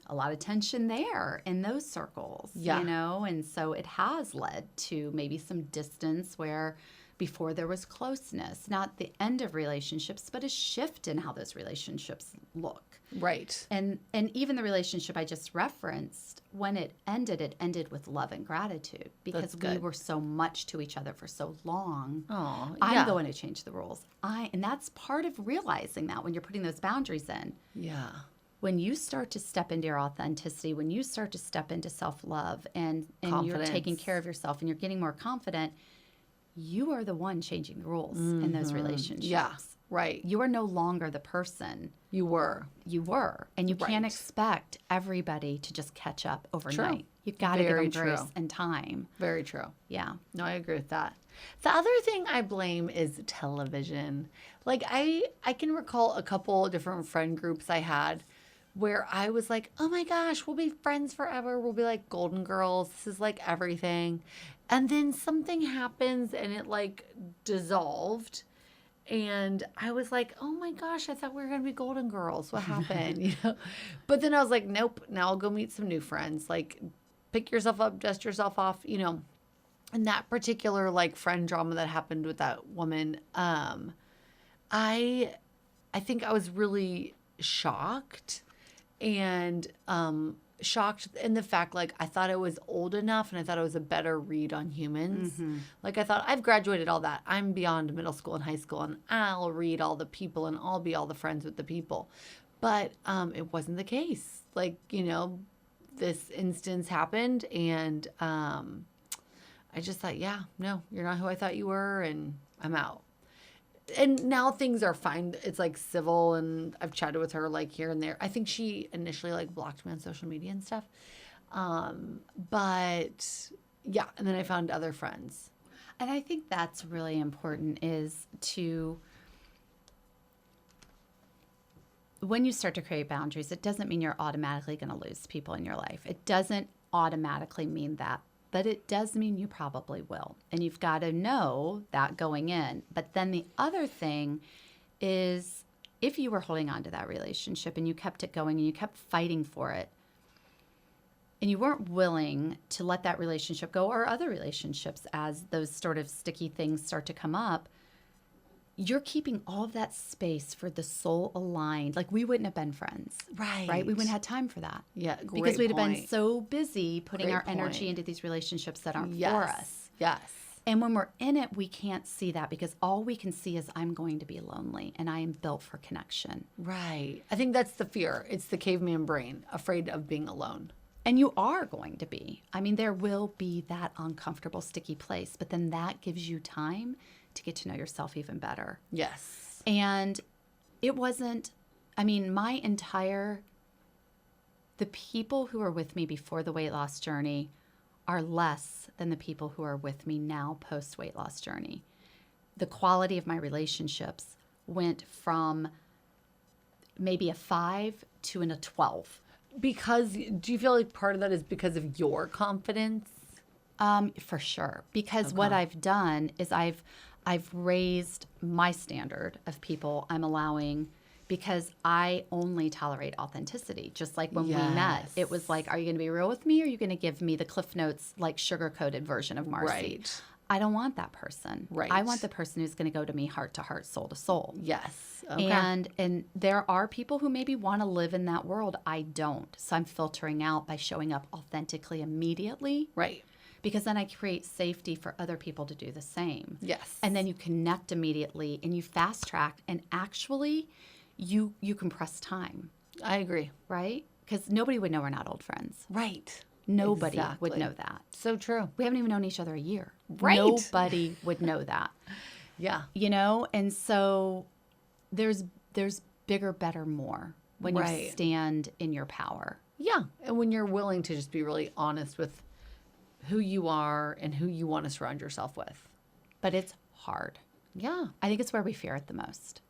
a lot of tension there in those circles, Yeah. and so it has led to maybe some distance where before there was closeness, not the end of relationships, but a shift in how those relationships look. Right. And even the relationship I just referenced, when it ended with love and gratitude because That's we good. were so much to each other for so long. Oh, I'm yeah. going to change the rules. And that's part of realizing that when you're putting those boundaries in. Yeah. When you start to step into your authenticity, when you start to step into self-love and you're taking Confidence. care of yourself and you're getting more confident, you are the one changing the rules in those relationships. Yeah. Right. You are no longer the person You were. you were. And you can't Right. expect everybody to just catch up overnight. True. You've got to give Very them grace true. and time. Very true. Yeah. No, I agree with that. The other thing I blame is television. Like I can recall a couple different friend groups I had where I was like, oh my gosh, we'll be friends forever. We'll be like golden girls. This is like everything. And then something happens and it like dissolved. And I was like, oh my gosh, I thought we were going to be golden girls. What happened? But then I was like, nope, now I'll go meet some new friends. Like pick yourself up, dust yourself off, And that particular like friend drama that happened with that woman, I think I was really shocked and shocked in the fact like I thought I was old enough and I thought I was a better read on humans. Like I thought I've graduated all that. I'm beyond middle school and high school and I'll read all the people and I'll be all the friends with the people. But it wasn't the case. Like, this instance happened and I just thought, yeah, no, you're not who I thought you were and I'm out. And now things are fine. It's like civil and I've chatted with her like here and there. I think she initially like blocked me on social media and stuff. But yeah, and then I found other friends. And I think that's really important is when you start to create boundaries, it doesn't mean you're automatically going to lose people in your life. It doesn't automatically mean that. But it does mean you probably will. And you've got to know that going in. But then the other thing is if you were holding on to that relationship and you kept it going and you kept fighting for it and you weren't willing to let that relationship go or other relationships as those sort of sticky things start to come up, you're keeping all of that space for the soul aligned. Like we wouldn't have been friends. Right? We wouldn't have time for that. Yeah, Because we'd have been so busy putting Great our energy point. into these relationships that aren't Yes. for us. Yes. And when we're in it, we can't see that because all we can see is I'm going to be lonely and I am built for connection. Right. I think that's the fear. It's the caveman brain, afraid of being alone. And you are going to be. I mean, there will be that uncomfortable, sticky place, but then that gives you time to get to know yourself even better. Yes. And it wasn't, the people who were with me before the weight loss journey are less than the people who are with me now post weight loss journey. The quality of my relationships went from maybe a 5 to a 12. Because do you feel like part of that is because of your confidence? For sure. Because what I've done is I've raised my standard of people I'm allowing, because I only tolerate authenticity. Just like when we met, it was like, are you going to be real with me, or are you going to give me the Cliff Notes, like sugar-coated version of Marcy? Right. I don't want that person. Right. I want the person who's going to go to me heart to heart, soul to soul. Yes. Okay. And there are people who maybe want to live in that world. I don't. So I'm filtering out by showing up authentically immediately. Right. Because then I create safety for other people to do the same. Yes. And then you connect immediately and you fast track, and actually you compress time. I agree. Right? Because nobody would know we're not old friends. Right. Nobody Exactly. would know that. So true. We haven't even known each other a year. Right. Nobody would know that. Yeah. You know? And so there's bigger, better, more when you stand in your power. Yeah. And when you're willing to just be really honest with who you are and who you want to surround yourself with. But it's hard. Yeah. I think it's where we fear it the most.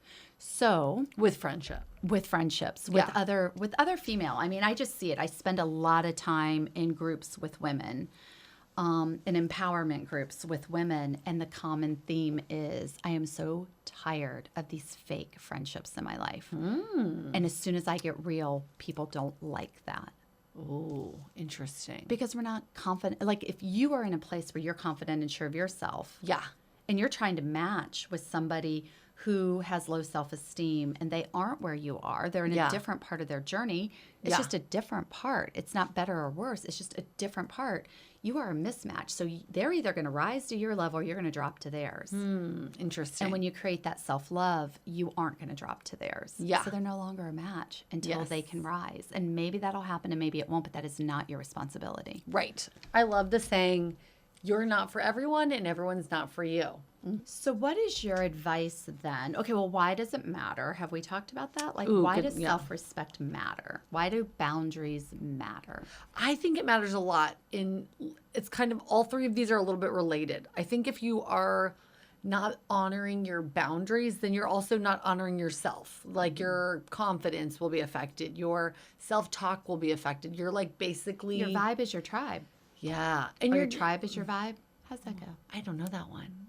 So With friendship. with friendships, with other female. I mean, I just see it. I spend a lot of time in groups with women, in empowerment groups with women, and the common theme is I am so tired of these fake friendships in my life. And as soon as I get real, people don't like that. Oh, interesting. Because we're not confident. Like if you are in a place where you're confident and sure of yourself, Yeah. and you're trying to match with somebody who has low self-esteem and they aren't where you are, they're in a different part of their journey. It's just a different part. It's not better or worse. It's just a different part. You are a mismatch. So they're either going to rise to your level or you're going to drop to theirs. Interesting. And when you create that self-love, you aren't going to drop to theirs. Yeah. So they're no longer a match until they can rise. And maybe that'll happen and maybe it won't, but that is not your responsibility. Right. I love the saying, you're not for everyone and everyone's not for you. So what is your advice then? Okay, well, why does it matter? Have we talked about that? Like, Ooh, why good, does yeah. self-respect matter? Why do boundaries matter? I think it matters a lot. It's kind of all three of these are a little bit related. I think if you are not honoring your boundaries, then you're also not honoring yourself. Like your confidence will be affected. Your self-talk will be affected. You're like basically... Your vibe is your tribe. Yeah. And Or your your tribe is your vibe? How's that go? I don't know that one.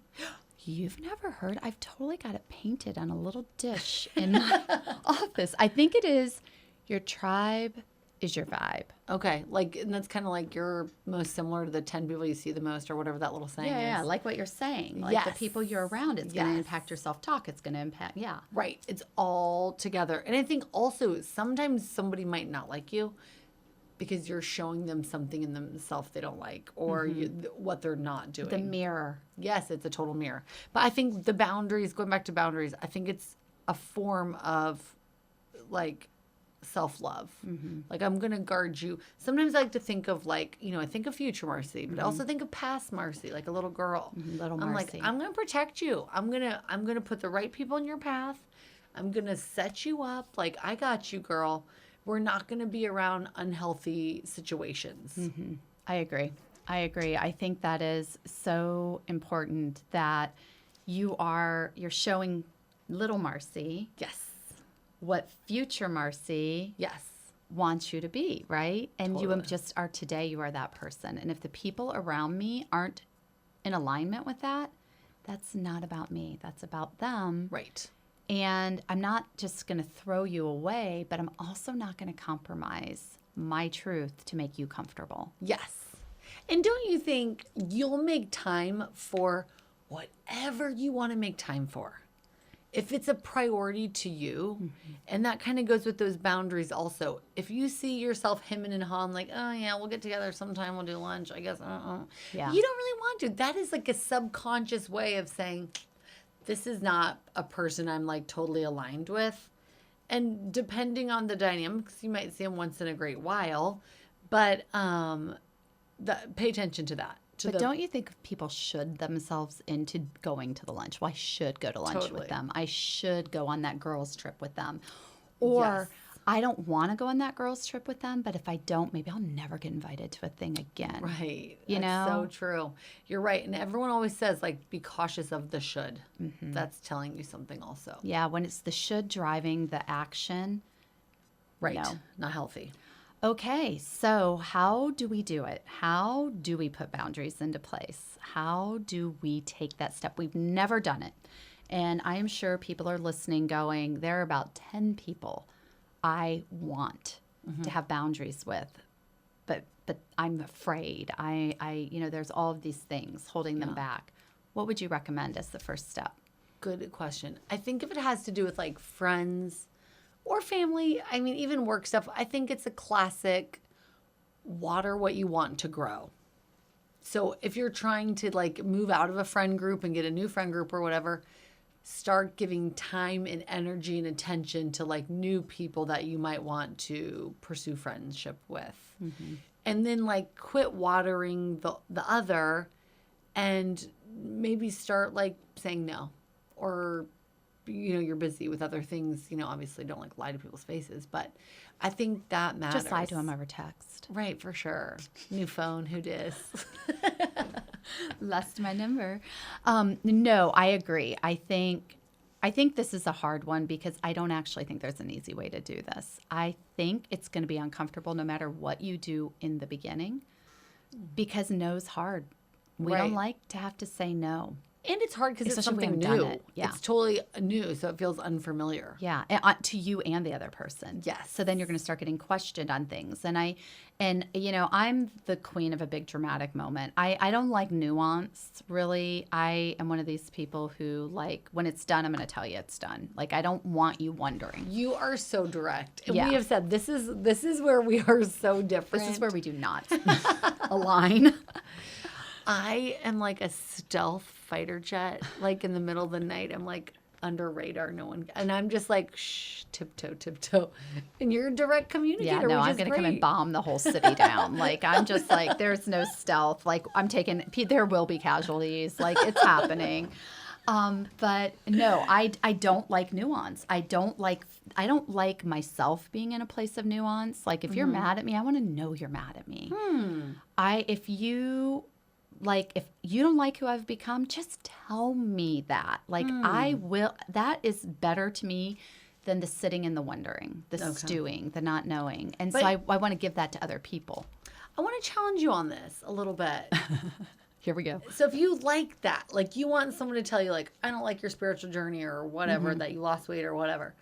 You've never heard? I've totally got it painted on a little dish in my office. I think it is your tribe is your vibe. Okay. Like, and that's kind of like you're most similar to the 10 people you see the most or whatever that little saying is. Yeah, like what you're saying. Like the Yes. people you're around, it's going to Yes. impact your self-talk. It's going to impact, Right. It's all together. And I think also sometimes somebody might not like you because you're showing them something in themselves they don't like or what they're not doing. The mirror. Yes, it's a total mirror. But I think the boundaries, going back to boundaries, I think it's a form of like self-love. Like I'm going to guard you. Sometimes I like to think of like, I think of future Marcy, but I also think of past Marcy, like a little girl. Little I'm Marcy. like, I'm going to protect you. I'm going to put the right people in your path. I'm going to set you up. Like, I got you, girl. We're not going to be around unhealthy situations. I agree. I think that is so important that you're showing little Marcy Yes. what future Marcy Yes. wants you to be, right? And you Totally. just are today, you are that person. And if the people around me aren't in alignment with that, that's not about me. That's about them. Right. And I'm not just going to throw you away, but I'm also not going to compromise my truth to make you comfortable. Yes. And don't you think you'll make time for whatever you want to make time for? If it's a priority to you, and that kind of goes with those boundaries also. If you see yourself hemming and hawing like, oh yeah, we'll get together sometime, we'll do lunch, I guess. Yeah. You don't really want to. That is like a subconscious way of saying, this is not a person I'm like totally aligned with. And depending on the dynamics, you might see them once in a great while, but pay attention to that. But don't you think people should themselves into going to the lunch? Well, I should go to lunch Totally. with them. I should go on that girls trip with them. Or Yes. I don't want to go on that girls' trip with them, but if I don't, maybe I'll never get invited to a thing again. Right. You That's know? so true. You're right. And everyone always says, like, be cautious of the should. That's telling you something also. Yeah, when it's the should driving the action. Right. No. Not healthy. Okay, so how do we do it? How do we put boundaries into place? How do we take that step? We've never done it. And I am sure people are listening going, there are about 10 people I want to have boundaries with, but I'm afraid. There's all of these things holding them back. What would you recommend as the first step? Good question. I think if it has to do with like friends or family, I mean, even work stuff, I think it's a classic water what you want to grow. So if you're trying to like move out of a friend group and get a new friend group or whatever, start giving time and energy and attention to like new people that you might want to pursue friendship with. And then like quit watering the other and maybe start like saying no, or you're busy with other things, obviously don't like lie to people's faces, but I think that matters. Just lie to them over text. Right, for sure. New phone, who dis? Lost my number. No, I agree. I think this is a hard one because I don't actually think there's an easy way to do this. I think it's going to be uncomfortable no matter what you do in the beginning because no's hard. We don't like to have to say no. And it's hard because it's Especially something when we haven't new. done it. Yeah. It's totally new, so it feels unfamiliar. Yeah, to you and the other person. Yes. So then you're going to start getting questioned on things. And I'm the queen of a big dramatic moment. I don't like nuance, really. I am one of these people who, like, when it's done, I'm going to tell you it's done. Like, I don't want you wondering. You are so direct. And Yeah. we have said this is where we are so different. This is where we do not align. I am like a stealth fighter jet. Like in the middle of the night, I'm like under radar. No one, and I'm just like shh, tiptoe. And you're a direct communicator. Yeah, no, I'm going to come and bomb the whole city down. Like, I'm just like, there's no stealth. Like, there will be casualties. Like, it's happening. But no, I don't like nuance. I don't like myself being in a place of nuance. Like, if you're mad at me, I want to know you're mad at me. If you don't like who I've become, just tell me that. Like, I will. That is better to me than the sitting and the wondering, the stewing, the not knowing. And so I want to give that to other people. I want to challenge you on this a little bit. Here we go. So if you like that, like you want someone to tell you, like, I don't like your spiritual journey or whatever, that you lost weight or whatever,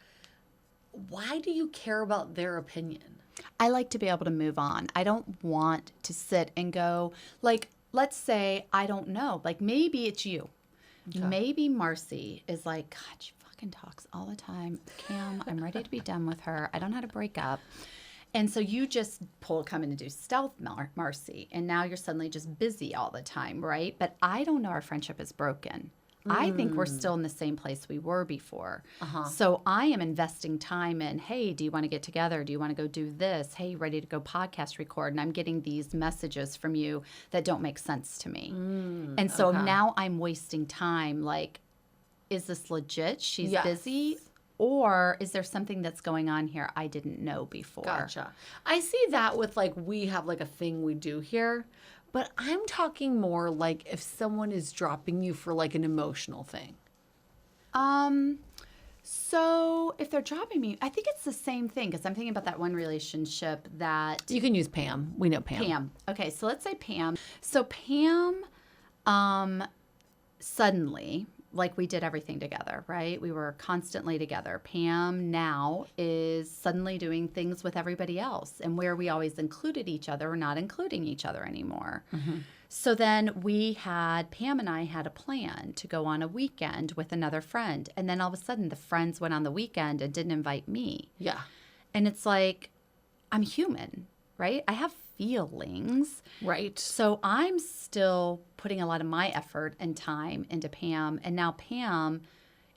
why do you care about their opinion? I like to be able to move on. I don't want to sit and go, like, let's say, I don't know, like maybe it's you. Okay. Maybe Marcy is like, God, she fucking talks all the time. Cam, I'm ready to be done with her. I don't know how to break up. And so you just come in and do stealth, Marcy. And now you're suddenly just busy all the time, right? But I don't know our friendship is broken. I think we're still in the same place we were before. So I am investing time in, hey, do you want to get together? Do you want to go do this? Hey, ready to go podcast record? And I'm getting these messages from you that don't make sense to me. And so now I'm wasting time. Like, is this legit? She's busy? Or is there something that's going on here I didn't know before? Gotcha. I see that with like, we have like a thing we do here. But I'm talking more like if someone is dropping you for like an emotional thing. So if they're dropping me, I think it's the same thing because I'm thinking about that one relationship that... You can use Pam. We know Pam. Pam. Okay, so let's say Pam. So Pam suddenly... Like we did everything together, right? We were constantly together. Pam now is suddenly doing things with everybody else. And where we always included each other, we're not including each other anymore. So then Pam and I had a plan to go on a weekend with another friend. And then all of a sudden the friends went on the weekend and didn't invite me. Yeah. And it's like, I'm human, right? I have feelings. Right. So I'm still putting a lot of my effort and time into Pam. And now Pam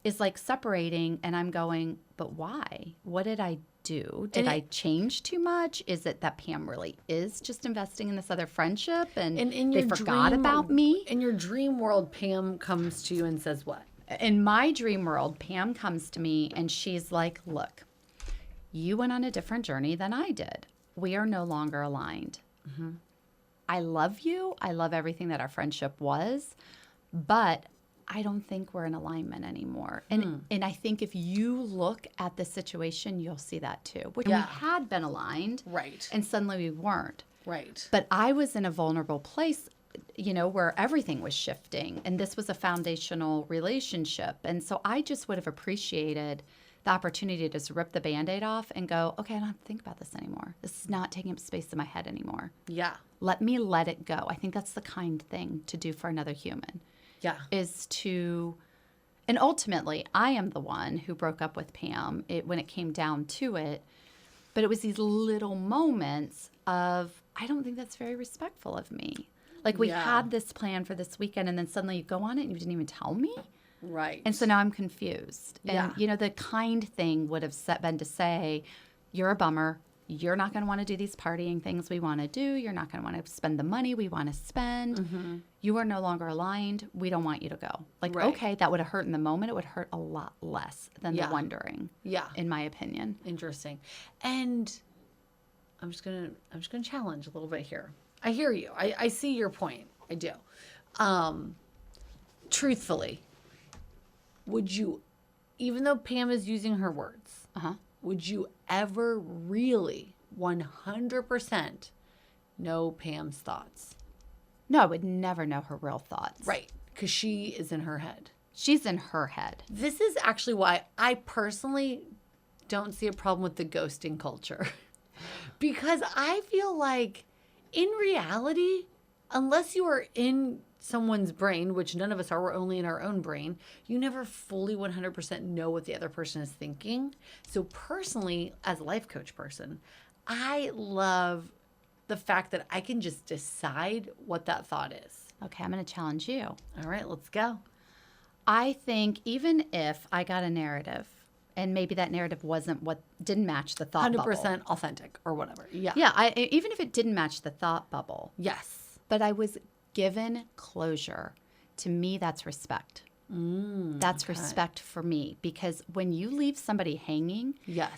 is like separating and I'm going, but why? What did I do? Did I change too much? Is it that Pam really is just investing in this other friendship and they forgot about me? In your dream world, Pam comes to you and says what? In my dream world, Pam comes to me and she's like, look, You went on a different journey than I did. We are no longer aligned. I love you. I love everything that our friendship was, but I don't think we're in alignment anymore. And I think if you look at the situation, you'll see that too. Which we had been aligned. Right. And suddenly we weren't. Right. But I was in a vulnerable place, where everything was shifting. And this was a foundational relationship. And so I just would have appreciated the opportunity to just rip the Band-Aid off and go, okay, I don't have to think about this anymore. This is not taking up space in my head anymore. Yeah. Let me let it go. I think that's the kind thing to do for another human. Yeah. And ultimately, I am the one who broke up with Pam when it came down to it. But it was these little moments of, I don't think that's very respectful of me. Like we had this plan for this weekend and then suddenly you go on it and you didn't even tell me. Right. And so now I'm confused. And, the kind thing would have been to say, you're a bummer. You're not going to want to do these partying things we want to do. You're not going to want to spend the money we want to spend. You are no longer aligned. We don't want you to go. Like, okay, that would have hurt in the moment. It would hurt a lot less than the wondering. Yeah. In my opinion. Interesting. And I'm just gonna challenge a little bit here. I hear you. I see your point. I do. Truthfully, would you, even though Pam is using her words, would you ever really 100% know Pam's thoughts? No, I would never know her real thoughts. Right. Because she is in her head. She's in her head. This is actually why I personally don't see a problem with the ghosting culture. Because I feel like in reality, unless you are in someone's brain, which none of us are, we're only in our own brain, you never fully 100% know what the other person is thinking. So personally, as a life coach person, I love the fact that I can just decide what that thought is. Okay, I'm going to challenge you. All right, let's go. I think even if I got a narrative and maybe that narrative didn't match the thought 100% bubble. 100% authentic or whatever. Yeah. Yeah, even if it didn't match the thought bubble. Yes. But I was given closure. To me, that's respect. That's respect for me. Because when you leave somebody hanging,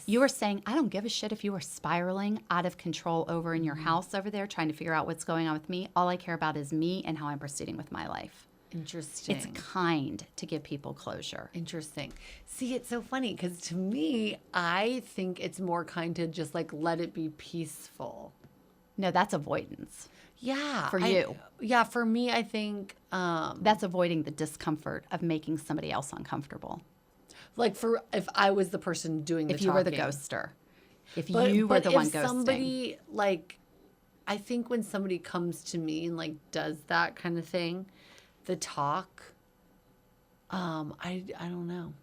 you are saying, I don't give a shit if you are spiraling out of control over in your house over there trying to figure out what's going on with me. All I care about is me and how I'm proceeding with my life. Interesting. It's kind to give people closure. Interesting. See, it's so funny because to me, I think it's more kind to just like let it be peaceful. No, that's avoidance. Yeah. For you. Yeah, for me, I think... that's avoiding the discomfort of making somebody else uncomfortable. Like if I was the person doing the talking. If you were the ghoster. If you were the one ghosting. But if somebody, like... I think when somebody comes to me and like does that kind of thing, the talk, I don't know.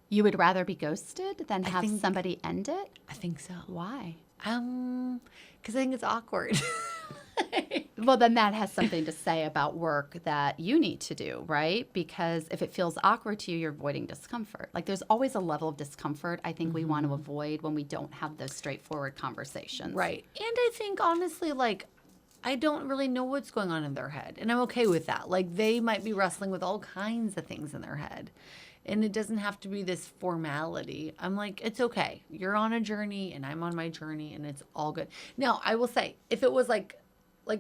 You would rather be ghosted than have somebody end it? I think so. Why? Because I think it's awkward. Well, then that has something to say about work that you need to do, right? Because if it feels awkward to you, you're avoiding discomfort. Like there's always a level of discomfort I think we want to avoid when we don't have those straightforward conversations. Right. And I think honestly, like, I don't really know what's going on in their head. And I'm okay with that. Like they might be wrestling with all kinds of things in their head. And it doesn't have to be this formality. I'm like, it's okay. You're on a journey and I'm on my journey and it's all good. Now, I will say, if it was like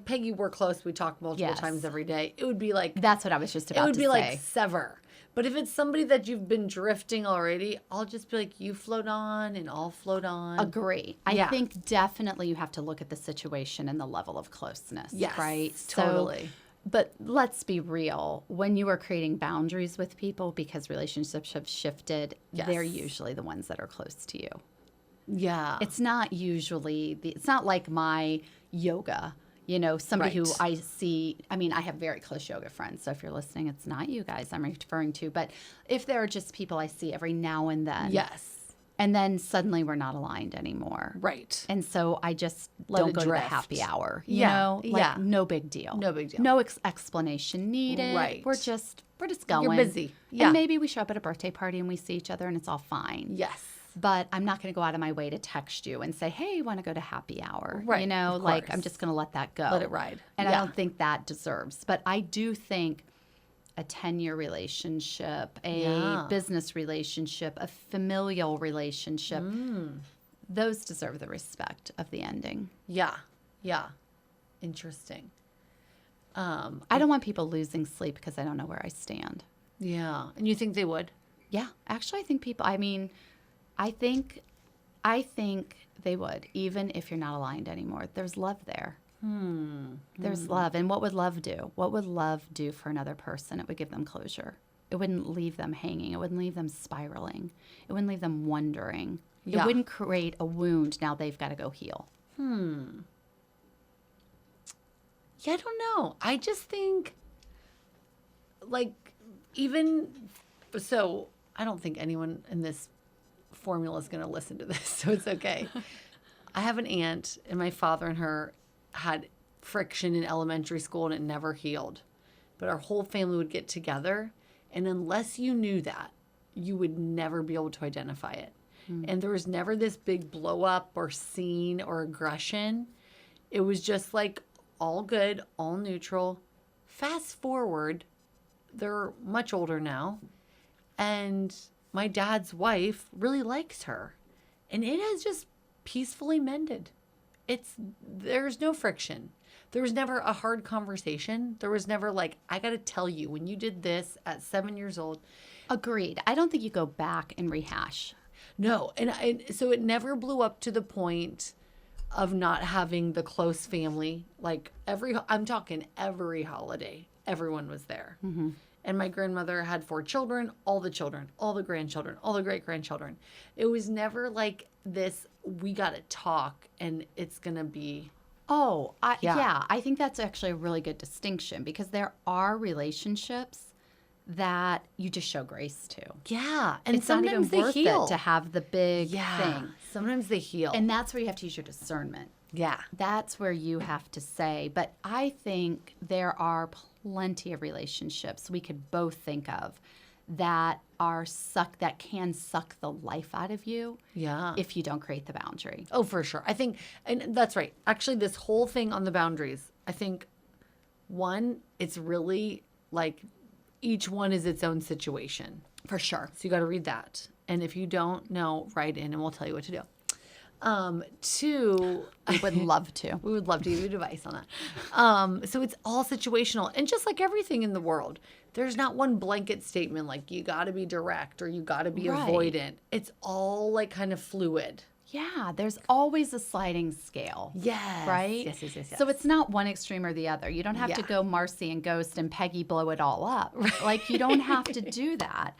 Peggy, we're close, we talk multiple times every day, it would be like... That's what I was just about to say. It would be like sever. But if it's somebody that you've been drifting already, I'll just be like, you float on and I'll float on. Agree. I think definitely you have to look at the situation and the level of closeness. Yes, right? Totally. So, but let's be real. When you are creating boundaries with people because relationships have shifted, they're usually the ones that are close to you. Yeah. It's not usually, it's not like my yoga, somebody who I see, I mean, I have very close yoga friends. So if you're listening, it's not you guys I'm referring to. But if there are just people I see every now and then. Yes. And then suddenly we're not aligned anymore. Right. And so I just don't go to the happy hour. You know? No big deal. No big deal. No explanation needed. Right. We're just going. You're busy. Yeah. And maybe we show up at a birthday party and we see each other and it's all fine. Yes. But I'm not going to go out of my way to text you and say, hey, you want to go to happy hour? Right. Like I'm just going to let that go. Let it ride. And I don't think that deserves. But I do think a 10-year relationship, a Yeah. business relationship, a familial relationship, those deserve the respect of the ending. Yeah. Yeah. Interesting. I don't want people losing sleep because I don't know where I stand. Yeah. And you think they would? Yeah, actually, I think people. I mean, I think they would, even if you're not aligned anymore. There's love there. There's love, and what would love do? What would love do for another person? It would give them closure. It wouldn't leave them hanging. It wouldn't leave them spiraling. It wouldn't leave them wondering. Yeah. It wouldn't create a wound. Now they've got to go heal. Yeah, I don't know. I just think, like, even so, I don't think anyone in this formula is going to listen to this, so it's okay. I have an aunt, and my father and her had friction in elementary school, and it never healed. But our whole family would get together, and unless you knew that, you would never be able to identify it. And there was never this big blow up or scene or aggression. It was just like all good, all neutral. Fast forward, they're much older now, and my dad's wife really likes her, and it has just peacefully mended. There's no friction. There was never a hard conversation. There was never like, I got to tell you, when you did this at 7 years old. Agreed. I don't think you go back and rehash. No, and so it never blew up to the point of not having the close family. Like I'm talking every holiday, everyone was there. And my grandmother had 4 children, all the grandchildren, all the great-grandchildren. It was never like this, we got to talk and it's going to be. Oh, yeah. I think that's actually a really good distinction because there are relationships that you just show grace to. Yeah. And It's not even sometimes they worth heal. it to have the big thing. Sometimes they heal. And that's where you have to use your discernment. yeah. That's where you have to say. But I think there are plenty of relationships we could both think of that can suck the life out of you Yeah. if you don't create the boundary. Oh, for sure. I think, and that's right. Actually, this whole thing on the boundaries, I think, one, it's really like each one is its own situation. For sure. So you got to read that. And if you don't know, write in and we'll tell you what to do. Two, We would love to. we would love to give you advice on that. So it's all situational. And just like everything in the world, there's not one blanket statement like you got to be direct or you got to be Right. avoidant. It's all like kind of fluid. Yeah, there's always a sliding scale. Yes. Right? Yes. So it's not one extreme or the other. You don't have to Yeah. go Marcy and Ghost and Peggy blow it all up. Like, you don't have to do that.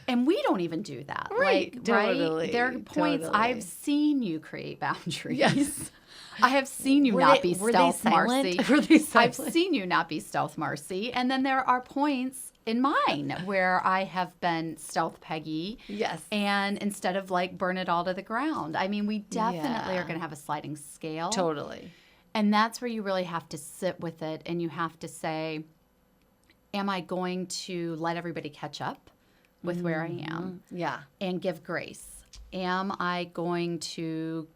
And we don't even do that. Right, Like, totally, right? There are points totally. I've seen you create boundaries. Yes. I have seen you Were not they- be were they stealth silent? Marcy. Were they I've silent? seen you not be stealth Marcy. And then there are points in mine where I have been stealth Peggy. Yes. And instead of like burn it all to the ground. I mean, we definitely Yeah. are going to have a sliding scale. Totally. And that's where you really have to sit with it and you have to say, am I going to let everybody catch up with where I am Yeah. and give grace? Am I going to,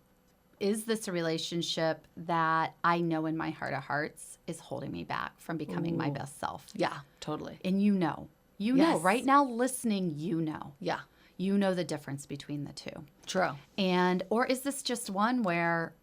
is this a relationship that I know in my heart of hearts is holding me back from becoming my best self? Yeah. Totally. And you know Yes. right now listening, you know the difference between the two. True. And, or is this just one where,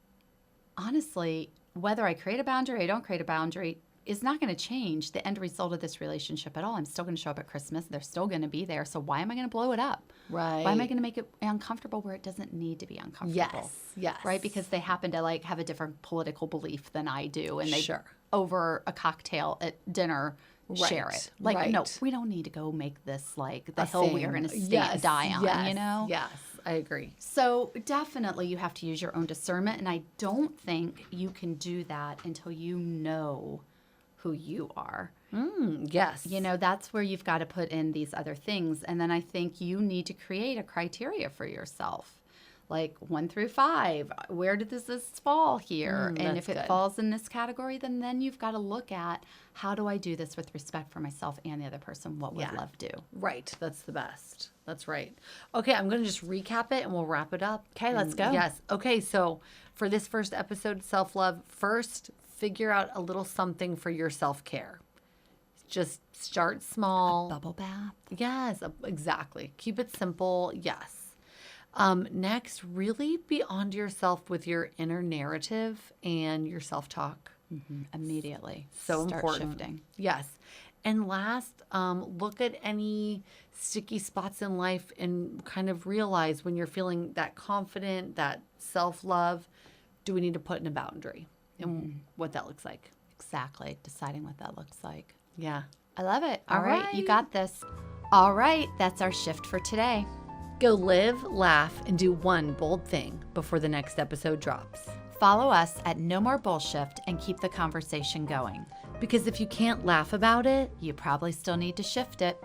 honestly, whether I create a boundary or I don't create a boundary is not going to change the end result of this relationship at all. I'm still going to show up at Christmas. They're still going to be there. So why am I going to blow it up? Right. Why am I going to make it uncomfortable where it doesn't need to be uncomfortable? Yes. Right? Because they happen to like have a different political belief than I do. And they, Sure. over a cocktail at dinner, share Right, it. Like, no, right. we don't need to go make this like the A hill we are thing. going to Yes, die on, yes, you know? Yes. I agree. So definitely you have to use your own discernment. And I don't think you can do that until you know who you are. Yes. You know, that's where you've got to put in these other things. And then I think you need to create a criteria for yourself. Like 1 through 5, where does this fall here? And that's if it good. falls in this category, then you've got to look at how do I do this with respect for myself and the other person? What would Yeah. love do? Right. That's the best. That's right. Okay, I'm going to just recap it and we'll wrap it up. Okay, let's go. Yes. Okay, so for this first episode, self-love, first, figure out a little something for your self-care. Just start small. Bubble bath. Yes, exactly. Keep it simple. Yes. Next, really be on to yourself with your inner narrative and your self-talk. Immediately. So Start important. shifting. Yes. And last, look at any sticky spots in life and kind of realize when you're feeling that confident, that self-love, do we need to put in a boundary and what that looks like. Exactly. Deciding what that looks like. Yeah. I love it. All All right. You right. got this. All right. That's our shift for today. Go live, laugh, and do one bold thing before the next episode drops. Follow us at No More Bullshift and keep the conversation going. Because if you can't laugh about it, You probably still need to shift it.